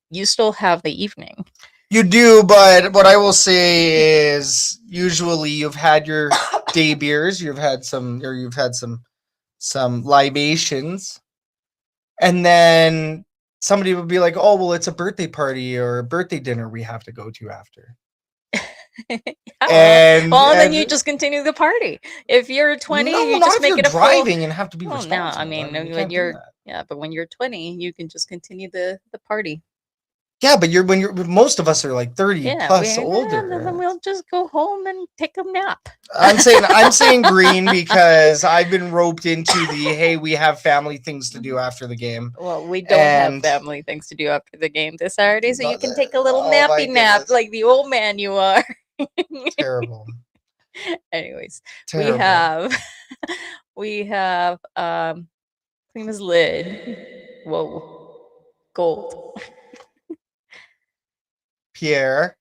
you still have the evening. You do, but what I will say is usually you've had your day beers, you've had some libations, and then somebody would be like, "Oh, well, it's a birthday party or a birthday dinner we have to go to after." Then you just continue the party. If you're 20, you just make it a driving and have to be responsible. No, I mean, when you're but when you're 20, you can just continue the party. Yeah, but most of us are like 30 plus older. Then we'll just go home and take a nap. I'm saying green because I've been roped into the hey, we have family things to do after the game. Well, we don't have family things to do after the game this Saturday, so you can take a little nappy nap like the old man you are. Terrible. Anyways, terrible. we have Prima's lid. Whoa, gold. Pierre,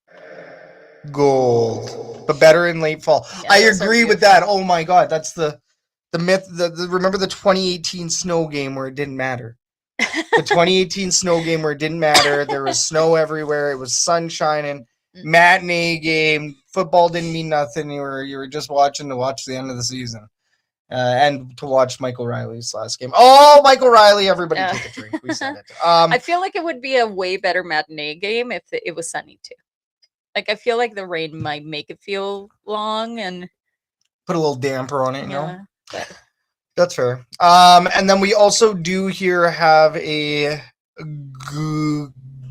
gold, but better in late fall. Yeah, I agree with that. Oh my God, that's the myth. Remember the 2018 snow game where it didn't matter. The 2018 snow game where it didn't matter. There was snow everywhere. It was sun shining. Matinee game. Football didn't mean nothing. You were just watching to watch the end of the season. And to watch Michael Riley's last game. Oh, Michael Riley! Everybody take a drink. We said it. I feel like it would be a way better matinee game if it was sunny too. Like I feel like the rain might make it feel long and put a little damper on it. You know, that's fair. And then we also do here have a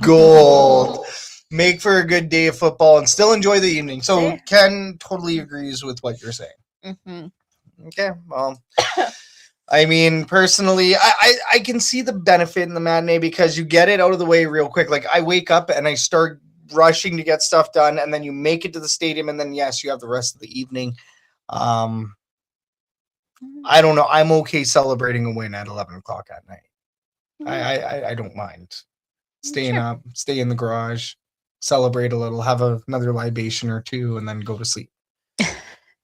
gold. Make for a good day of football and still enjoy the evening. So Ken totally agrees with what you're saying. Mm-hmm. Okay, well, I mean, personally, I can see the benefit in the matinee because you get it out of the way real quick. Like, I wake up and I start rushing to get stuff done, and then you make it to the stadium, and then, yes, you have the rest of the evening. I don't know. I'm okay celebrating a win at 11 o'clock at night. I don't mind staying up, stay in the garage, celebrate a little, have another libation or two, and then go to sleep.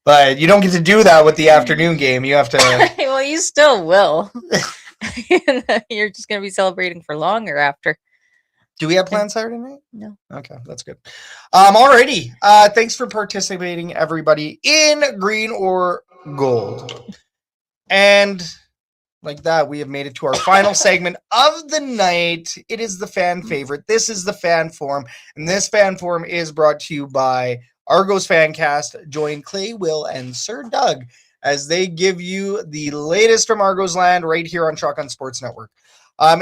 But you don't get to do that with the afternoon game. You have to. Well, you still will. You're just going to be celebrating for longer after. Do we have plans Saturday night? No. Okay, that's good. Alrighty. Thanks for participating, everybody, in green or gold. And like that, we have made it to our final segment of the night. It is the fan favorite. This is the fan forum, and this fan forum is brought to you by Argos Fancast. Join Clay, Will, and Sir Doug as they give you the latest from Argos land right here on Shotgun Sports Network.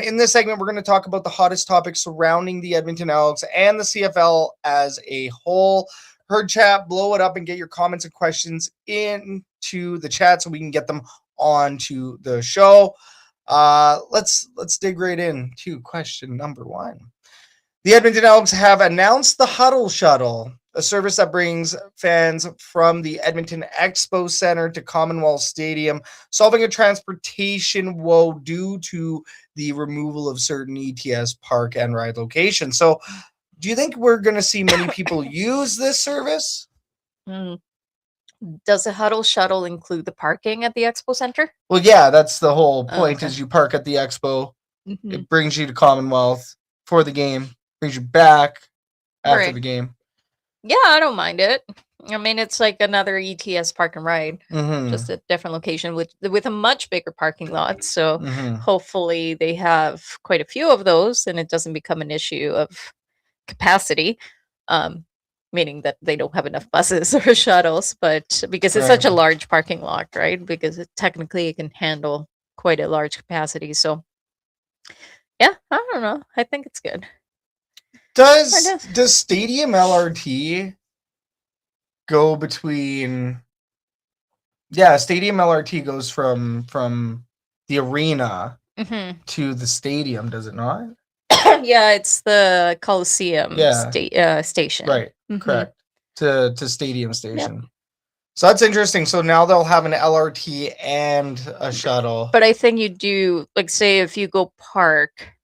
In this segment, we're going to talk about the hottest topics surrounding the Edmonton Elks and the CFL as a whole. Herd chat, blow it up, and get your comments and questions into the chat so we can get them onto the show. Let's dig right into question number one. The Edmonton Elks have announced the Huddle Shuttle, a service that brings fans from the Edmonton Expo Center to Commonwealth Stadium, solving a transportation woe due to the removal of certain ETS park and ride locations. So, do you think we're going to see many people use this service? Does the Huddle Shuttle include the parking at the Expo Center? Well, yeah, that's the whole point. Is you park at the Expo. Mm-hmm. It brings you to Commonwealth for the game, brings you back after the game. Yeah, I don't mind it. I mean, it's like another ETS park and ride, just a different location with a much bigger parking lot. So hopefully they have quite a few of those and it doesn't become an issue of capacity, meaning that they don't have enough buses or shuttles, but because it's such a large parking lot, right? Because technically it can handle quite a large capacity. So yeah, I don't know. I think it's good. Does Stadium LRT go between? Yeah, Stadium LRT goes from the arena to the stadium, does it not? Yeah, it's the Coliseum station. Right, correct. To Stadium Station. Yep. So that's interesting. So now they'll have an LRT and a shuttle. But I think you do, like, say if you go park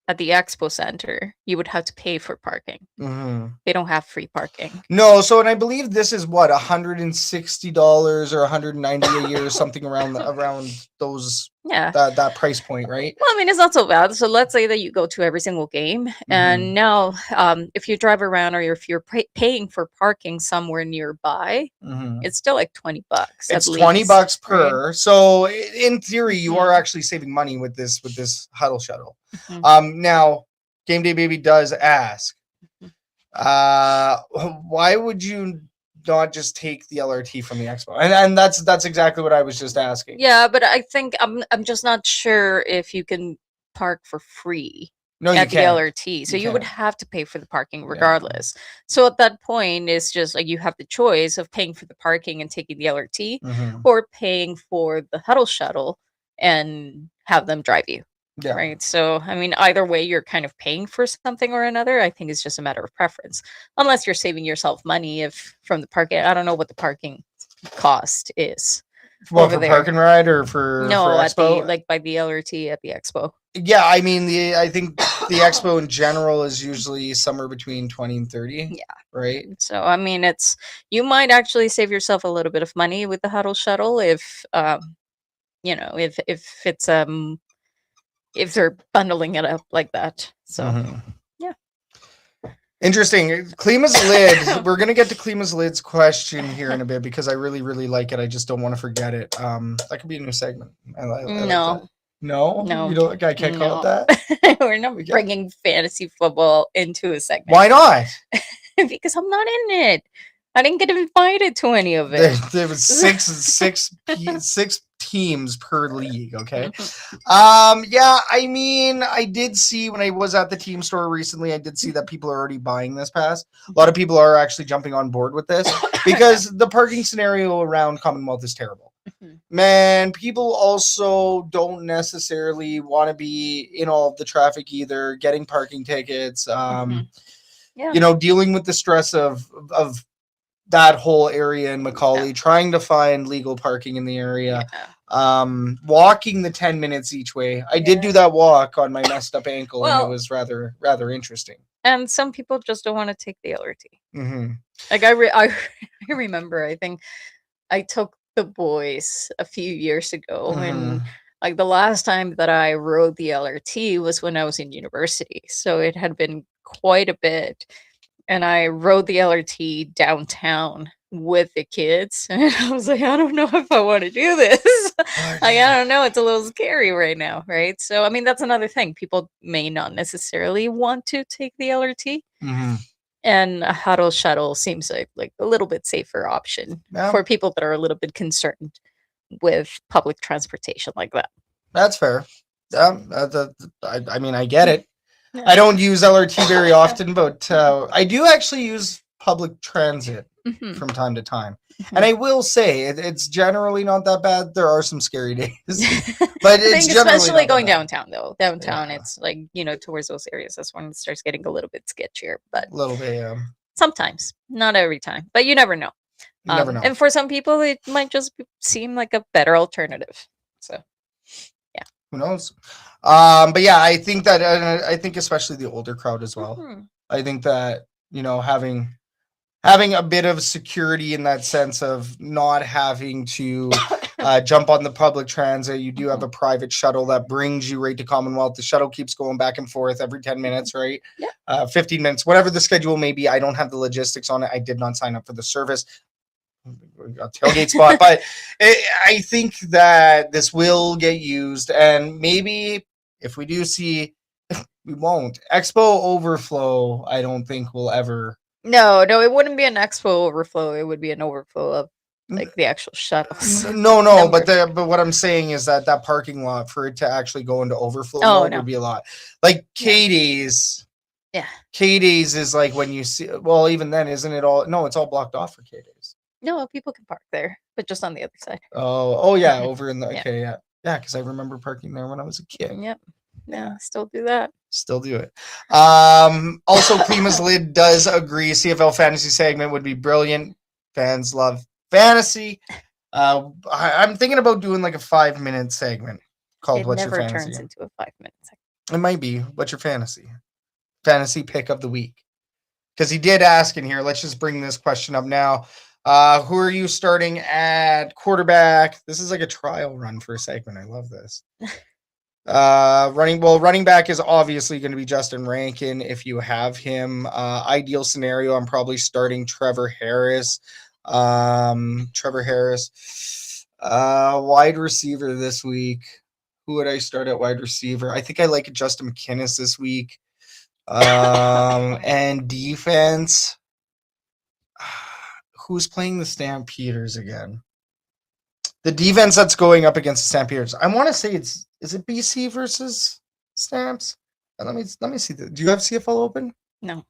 at the Expo Center, you would have to pay for parking. They don't have free parking. No, so and I believe this is what $160 or $190 a year, something around those Yeah. that price point, right? Well, I mean, it's not so bad. So let's say that you go to every single game, and now if you drive around or if you're paying for parking somewhere nearby, it's still like $20. It's at $20 least, per. right? So in theory, you are actually saving money with this huddle shuttle. Now, Game Day Baby does ask, why would you not just take the LRT from the expo? And that's exactly what I was just asking. Yeah, but I think I'm just not sure if you can park for free at the LRT. So you would have to pay for the parking regardless. So at that point, it's just like you have the choice of paying for the parking and taking the LRT, or paying for the huddle shuttle and have them drive you. Yeah. Right. So, I mean, either way, you're kind of paying for something or another. I think it's just a matter of preference, unless you're saving yourself money if from the parking. I don't know what the parking cost is. Well, for park and ride or for expo? At the by the LRT at the expo. Yeah, I mean I think the expo in general is usually somewhere between 20 and 30. Yeah. Right. So I mean, you might actually save yourself a little bit of money with the huddle shuttle if it's if they're bundling it up like that. So yeah. Interesting. Klima's lid. We're gonna get to Klima's lid's question here in a bit because I really, really like it. I just don't want to forget it. That could be a new segment. I no. Like that. No, you don't. I can't call it that. We're not bringing fantasy football into a segment. Why not? Because I'm not in it. I didn't get invited to any of it. There was six teams per league. Okay. Yeah. I mean, I did see when I was at the team store recently, I did see that people are already buying this pass. A lot of people are actually jumping on board with this because the parking scenario around Commonwealth is terrible. Man, people also don't necessarily want to be in all of the traffic either, getting parking tickets, dealing with the stress of that whole area in Macaulay, trying to find legal parking in the area, walking the 10 minutes each way. I did do that walk on my messed up ankle, and it was rather interesting. And some people just don't want to take the LRT. Like I remember, I think I took the boys a few years ago, and like the last time that I rode the LRT was when I was in university. So it had been quite a bit. And I rode the LRT downtown with the kids. And I was like, I don't know if I want to do this. I don't know. It's a little scary right now. Right. So, I mean, that's another thing. People may not necessarily want to take the LRT. And a huddle shuttle seems like a little bit safer option for people that are a little bit concerned with public transportation like that. That's fair. I mean, I get it. Yeah. I don't use LRT very often, but I do actually use public transit from time to time. And I will say it's generally not that bad. There are some scary days, but it's especially going downtown though. Downtown, it's like, towards those areas. That's when it starts getting a little bit sketchier, but a little bit, yeah. Sometimes, not every time, but you never know. You never know. And for some people, it might just seem like a better alternative. So, yeah. Who knows? But yeah, I think that I think especially the older crowd as well. I think that having a bit of security in that sense of not having to jump on the public transit. You do have a private shuttle that brings you right to Commonwealth. The shuttle keeps going back and forth every 10 minutes, right? Yeah. 15 minutes, whatever the schedule may be. I don't have the logistics on it. I did not sign up for the service. A tailgate spot, but I think that this will get used, and maybe if we do see, we won't. Expo overflow, I don't think will ever. No, it wouldn't be an expo overflow. It would be an overflow of like the actual shuttles. No, but what I'm saying is that parking lot for it to actually go into overflow would be a lot. Like K-Days. Yeah. K-Days is like when you see, well, even then, isn't it all? No, it's all blocked off for K-Days. No, people can park there, but just on the other side. Oh yeah, over in the yeah, because I remember parking there when I was a kid. Yep. Yeah, still do that. Still do it. Also, Klima's lid does agree. CFL fantasy segment would be brilliant. Fans love fantasy. I'm thinking about doing like a 5-minute segment called "What's Your Fantasy." It never turns into a 5-minute segment. It might be. What's your fantasy? Fantasy pick of the week. Because he did ask in here. Let's just bring this question up now. Who are you starting at quarterback? This is like a trial run for a segment. I love this. Running back is obviously going to be Justin Rankin if you have him. Ideal scenario, I'm probably starting Trevor Harris. Wide receiver this week. Who would I start at wide receiver? I think I like Justin McInnis this week. And defense. Who's playing the Stampeders again? The defense that's going up against the Stampeders. I want to say is it BC versus Stamps? Let me see. Do you have CFL open? No.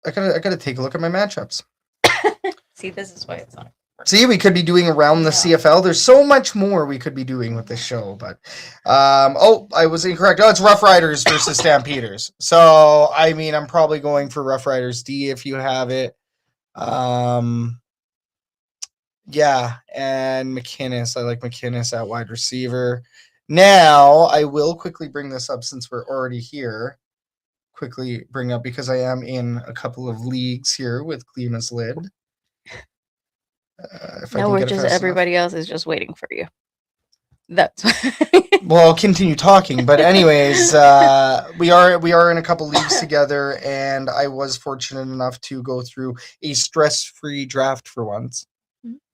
I gotta take a look at my matchups. See, this is why it's not. See, we could be doing around the CFL. There's so much more we could be doing with this show, but I was incorrect. Oh, it's Rough Riders versus Stampeders. So I mean, I'm probably going for Rough Riders D if you have it. Yeah, and McInnis. I like McInnis at wide receiver. Now, I will quickly bring this up since we're already here. Quickly bring up because I am in a couple of leagues here with Klima's Lid. No, we're just everybody else is just waiting for you. That's well, I'll continue talking, but anyways, we are in a couple leagues together, and I was fortunate enough to go through a stress-free draft for once,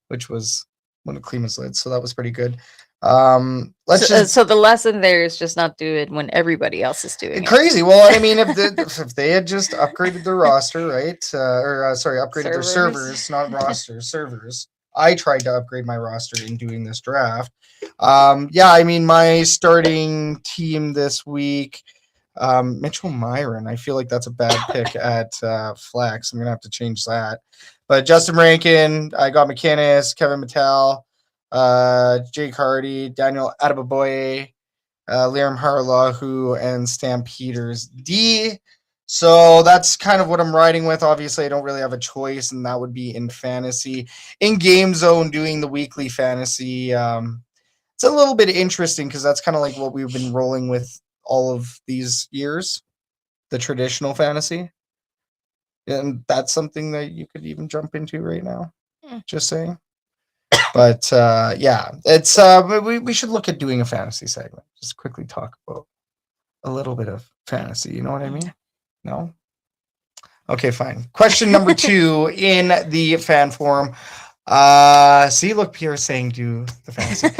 which was one of Klima's Lids, so that was pretty good. So the lesson there is just not do it when everybody else is doing it. Crazy. Well, I mean, if they had just upgraded their roster, right? Upgraded their servers, not rosters, servers. I tried to upgrade my roster in doing this draft. I mean, my starting team this week, Mitchell Myron. I feel like that's a bad pick at flex. I'm gonna have to change that. But Justin Rankin, I got McInnis, Kevin Mattel, Jake Hardy, Daniel Adebaboye, Liam Harlahu, and Stampeders D. So that's kind of what I'm riding with. Obviously, I don't really have a choice, and that would be in fantasy. In Game Zone, doing the weekly fantasy, it's a little bit interesting because that's kind of like what we've been rolling with all of these years, the traditional fantasy. And that's something that you could even jump into right now. Just saying. But it's we should look at doing a fantasy segment. Just quickly talk about a little bit of fantasy. You know what I mean? No? Okay, fine. Question number 2 in the fan forum. Look, Pierre's saying do the fantasy.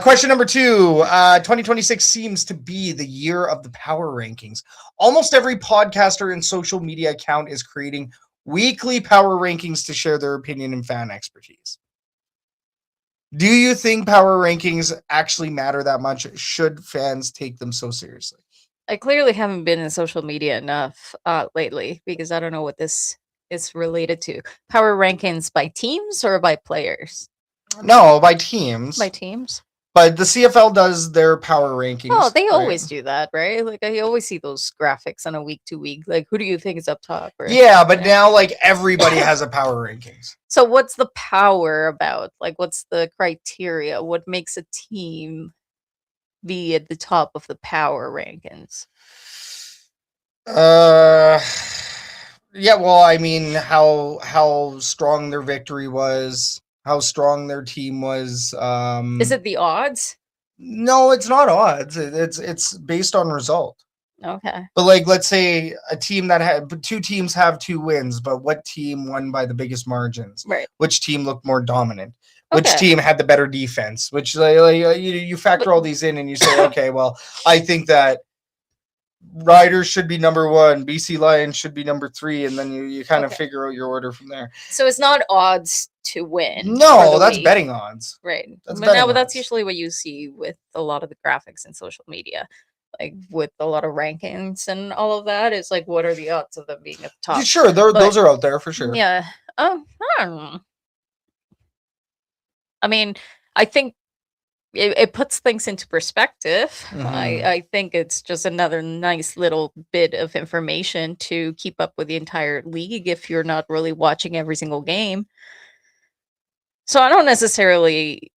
Question number 2. 2026 seems to be the year of the power rankings. Almost every podcaster and social media account is creating weekly power rankings to share their opinion and fan expertise. Do you think power rankings actually matter that much? Should fans take them so seriously? I clearly haven't been in social media enough lately because I don't know what this is related to. Power rankings by teams or by players? No, by teams. By teams? But the CFL does their power rankings. Oh, they always do that, right? Like I always see those graphics on a week to week. Like who do you think is up top? Right? Yeah, but now like everybody has a power rankings. So what's the power about? Like what's the criteria? What makes a team be at the top of the power rankings? Yeah, well, I mean how strong their victory was, how strong their team was. Is it the odds? No, it's not odds. It's based on result. Okay. But like, let's say a team that had 2 teams have 2 wins, but what team won by the biggest margins? Right. Which team looked more dominant? Which team had the better defense? Which you factor all these in and you say, okay, well, I think that Riders should be number 1, BC Lions should be number 3, and then you kind of figure out your order from there. So it's not odds to win. No, that's betting odds. Right. But that's usually what you see with a lot of the graphics in social media. Like with a lot of rankings and all of that, it's like, what are the odds of them being at the top? Sure, those are out there for sure. Yeah. I don't know. I mean, I think it puts things into perspective. Mm-hmm. I think it's just another nice little bit of information to keep up with the entire league if you're not really watching every single game. So I don't necessarily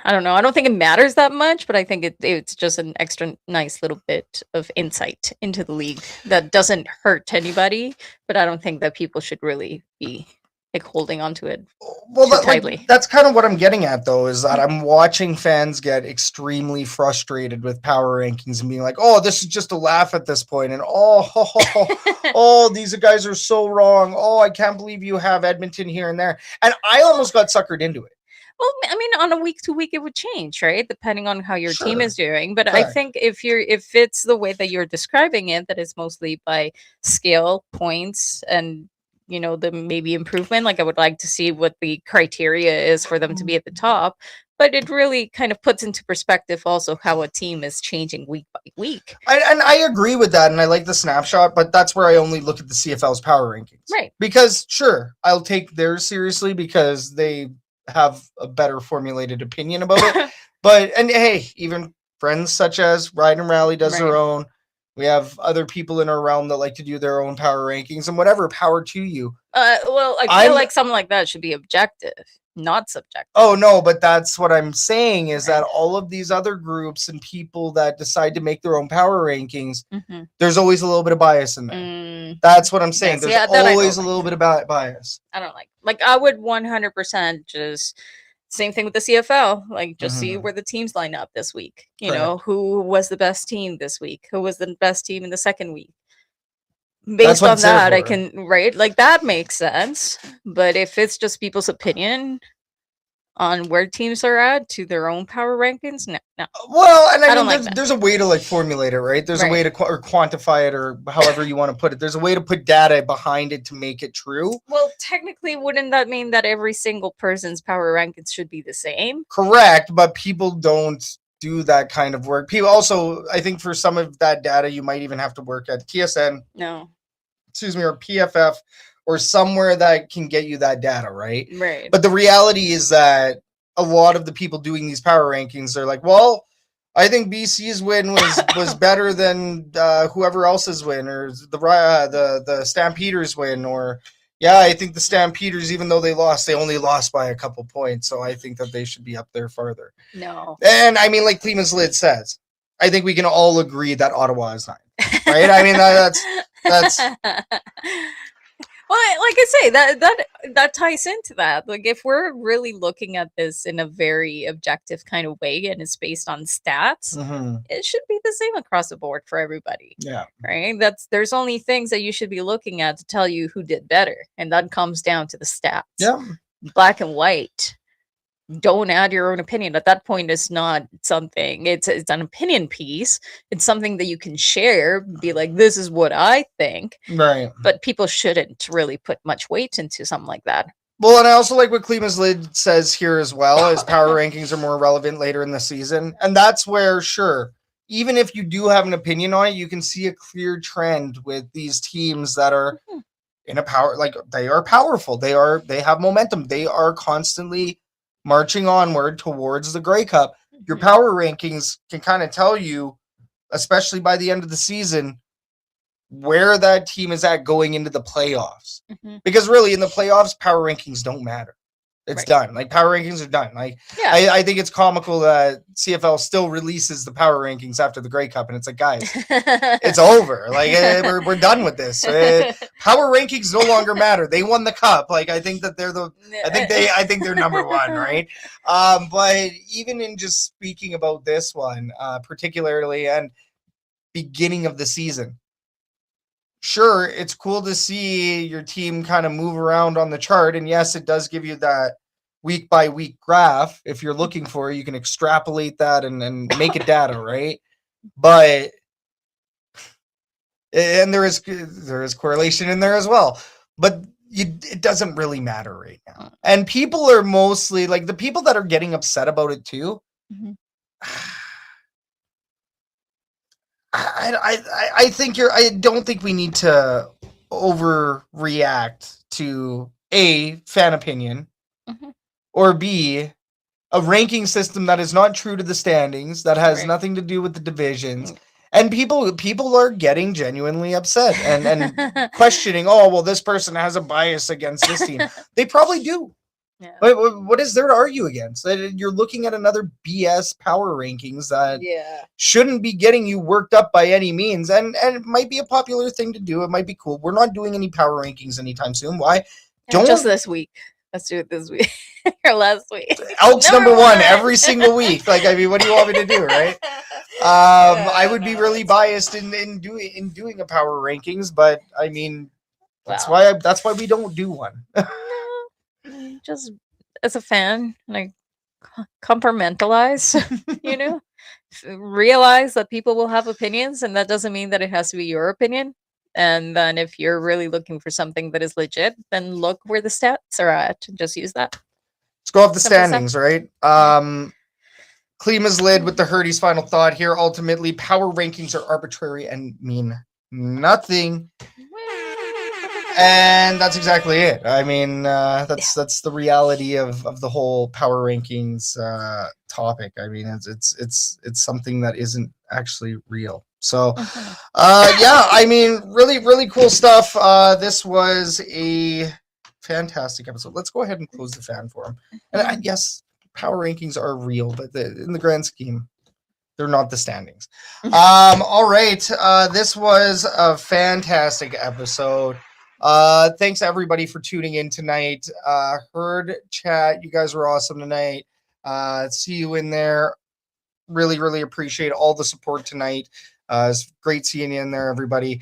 I don't know. I don't think it matters that much, but I think it's just an extra nice little bit of insight into the league that doesn't hurt anybody. But I don't think that people should really be like holding onto it Well, too tightly. that's kind of what I'm getting at, though, is that I'm watching fans get extremely frustrated with power rankings and being like, "Oh, this is just a laugh at this point," and oh, these guys are so wrong. Oh, I can't believe you have Edmonton here and there, and I almost got suckered into it. Well, I mean, on a week to week, it would change, right? Depending on how your team Sure. is doing. But I Correct. think if it's the way that you're describing it, that it's mostly by scale, points, and the maybe improvement. Like I would like to see what the criteria is for them to be at the top. But it really kind of puts into perspective also how a team is changing week by week. And I agree with that, and I like the snapshot, but that's where I only look at the CFL's power rankings. Right. Because, sure, I'll take theirs seriously because they have a better formulated opinion about it. But, and hey, even friends such as Ride and Rally does their own. We have other people in our realm that like to do their own power rankings, and whatever, power to you. Well, I feel like something like that should be objective, not subjective. Oh, no, but that's what I'm saying is that all of these other groups and people that decide to make their own power rankings, there's always a little bit of bias in there. That's what I'm saying. Yes, there's always a little bit of bias. I don't like I would 100% just same thing with the CFL, like just see where the teams line up this week. You know, who was the best team this week? Who was the best team in the second week? Based on that, I can, right? Like that makes sense. But if it's just people's opinion on where teams are at to their own power rankings, no. Well, and I mean, like there's a way to like formulate it, right? There's a way to or quantify it, or however you want to put it. There's a way to put data behind it to make it true. Well, technically, wouldn't that mean that every single person's power rankings should be the same? Correct, but people don't do that kind of work. People also, I think, for some of that data, you might even have to work at TSN. No. Or PFF, or somewhere that can get you that data, right? Right. But the reality is that a lot of the people doing these power rankings are like, well, I think BC's win was better than whoever else's win, or the Stampeders win, or yeah, I think the Stampeders, even though they only lost by a couple points, so I think that they should be up there farther. No. And I mean, like Clement's Lid says, I think we can all agree that Ottawa is 9, right? I mean, that's. Well, like I say, that ties into that. Like, if we're really looking at this in a very objective kind of way, and it's based on stats, it should be the same across the board for everybody. Yeah. Right. There's only things that you should be looking at to tell you who did better, and that comes down to the stats. Yeah. Black and white. Don't add your own opinion. At that point, it's not something. It's an opinion piece. It's something that you can share. Be like, this is what I think. Right. But people shouldn't really put much weight into something like that. Well, and I also like what Clement's Lid says here as well, is power rankings are more relevant later in the season. And that's where, sure, even if you do have an opinion on it, you can see a clear trend with these teams that are in a power, like they are powerful. They have momentum. They are constantly marching onward towards the Grey Cup. Your power rankings can kind of tell you, especially by the end of the season, where that team is at going into the playoffs. Because really, in the playoffs, power rankings don't matter. It's done. Like, power rankings are done. Like, I think it's comical that CFL still releases the power rankings after the Grey Cup, and it's like, guys, it's over. Like, we're done with this. Power rankings no longer matter. They won the cup. Like, I think that I think they're number one, right? But even in just speaking about this one, particularly and beginning of the season, sure, it's cool to see your team kind of move around on the chart. And yes, it does give you that week by week graph. If you're looking for it, you can extrapolate that and make it data, right? But, and there is correlation in there as well. But it doesn't really matter right now. And people are mostly, like, the people that are getting upset about it too, I don't think we need to overreact to A, fan opinion, or B, a ranking system that is not true to the standings, that has nothing to do with the divisions. And people are getting genuinely upset and questioning, oh, well, this person has a bias against this team. They probably do. Yeah. What is there to argue against? You're looking at another BS power rankings that shouldn't be getting you worked up by any means. And it might be a popular thing to do. It might be cool. We're not doing any power rankings anytime soon. Why? Just this week. Let's do it this week or last week. Elks number one every single week. Like, I mean, what do you want me to do, right? I would be really biased in doing a power rankings, but I mean, that's why we don't do one. Just as a fan, like, compartmentalize, realize that people will have opinions, and that doesn't mean that it has to be your opinion. And then if you're really looking for something that is legit, then look where the stats are at and just use that. Let's go off the standings, right? Klima's lid with the Hurdy's final thought here. Ultimately, power rankings are arbitrary and mean nothing. And that's exactly it. I mean, that's the reality of the whole power rankings topic. I mean, it's something that isn't actually real. So, I mean, really, really cool stuff. This was a fantastic episode. Let's go ahead and close the fan forum. And yes, power rankings are real, but in the grand scheme, they're not the standings. All right. This was a fantastic episode. Thanks everybody for tuning in tonight. Heard chat, you guys were awesome tonight. See you in there. Really, really appreciate all the support tonight. It's great seeing you in there, everybody.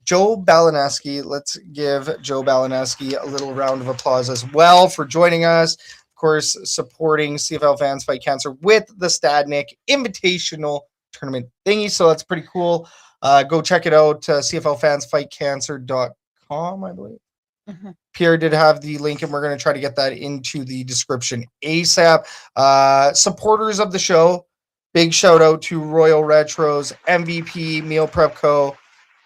Joe Balaneski, let's give Joe Balaneski a little round of applause as well for joining us. Of course, supporting CFL Fans Fight Cancer with the Stadnek Invitational Tournament thingy. So that's pretty cool. Go check it out. CFLFansFightCancer.com, I believe. Pierre did have the link, and we're going to try to get that into the description ASAP. Supporters of the show, big shout out to Royal Retros, MVP, Meal Prep Co.,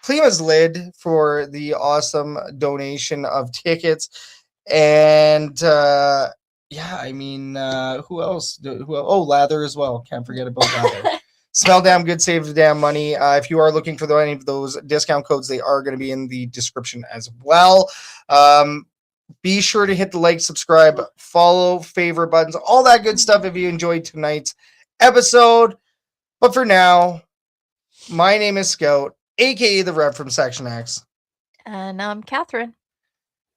Klima's lid for the awesome donation of tickets. And I mean, who else? Oh, Lather as well. Can't forget about Lather. Smell damn good, save damn money. If you are looking for any of those discount codes, they are going to be in the description as well. Be sure to hit the like, subscribe, follow, favorite buttons, all that good stuff if you enjoyed tonight's episode. But for now, my name is Scout, aka the Rev from Section X. And I'm Catherine.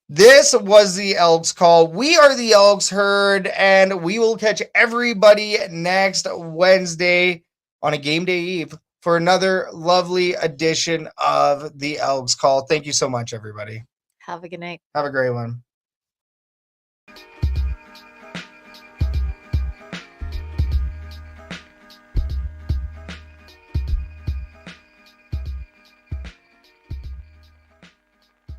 This was the Elks Call. We are the Elks Herd, and we will catch everybody next Wednesday on a game day eve for another lovely edition of the Elks Call. Thank you so much, everybody. Have a good night. Have a great one.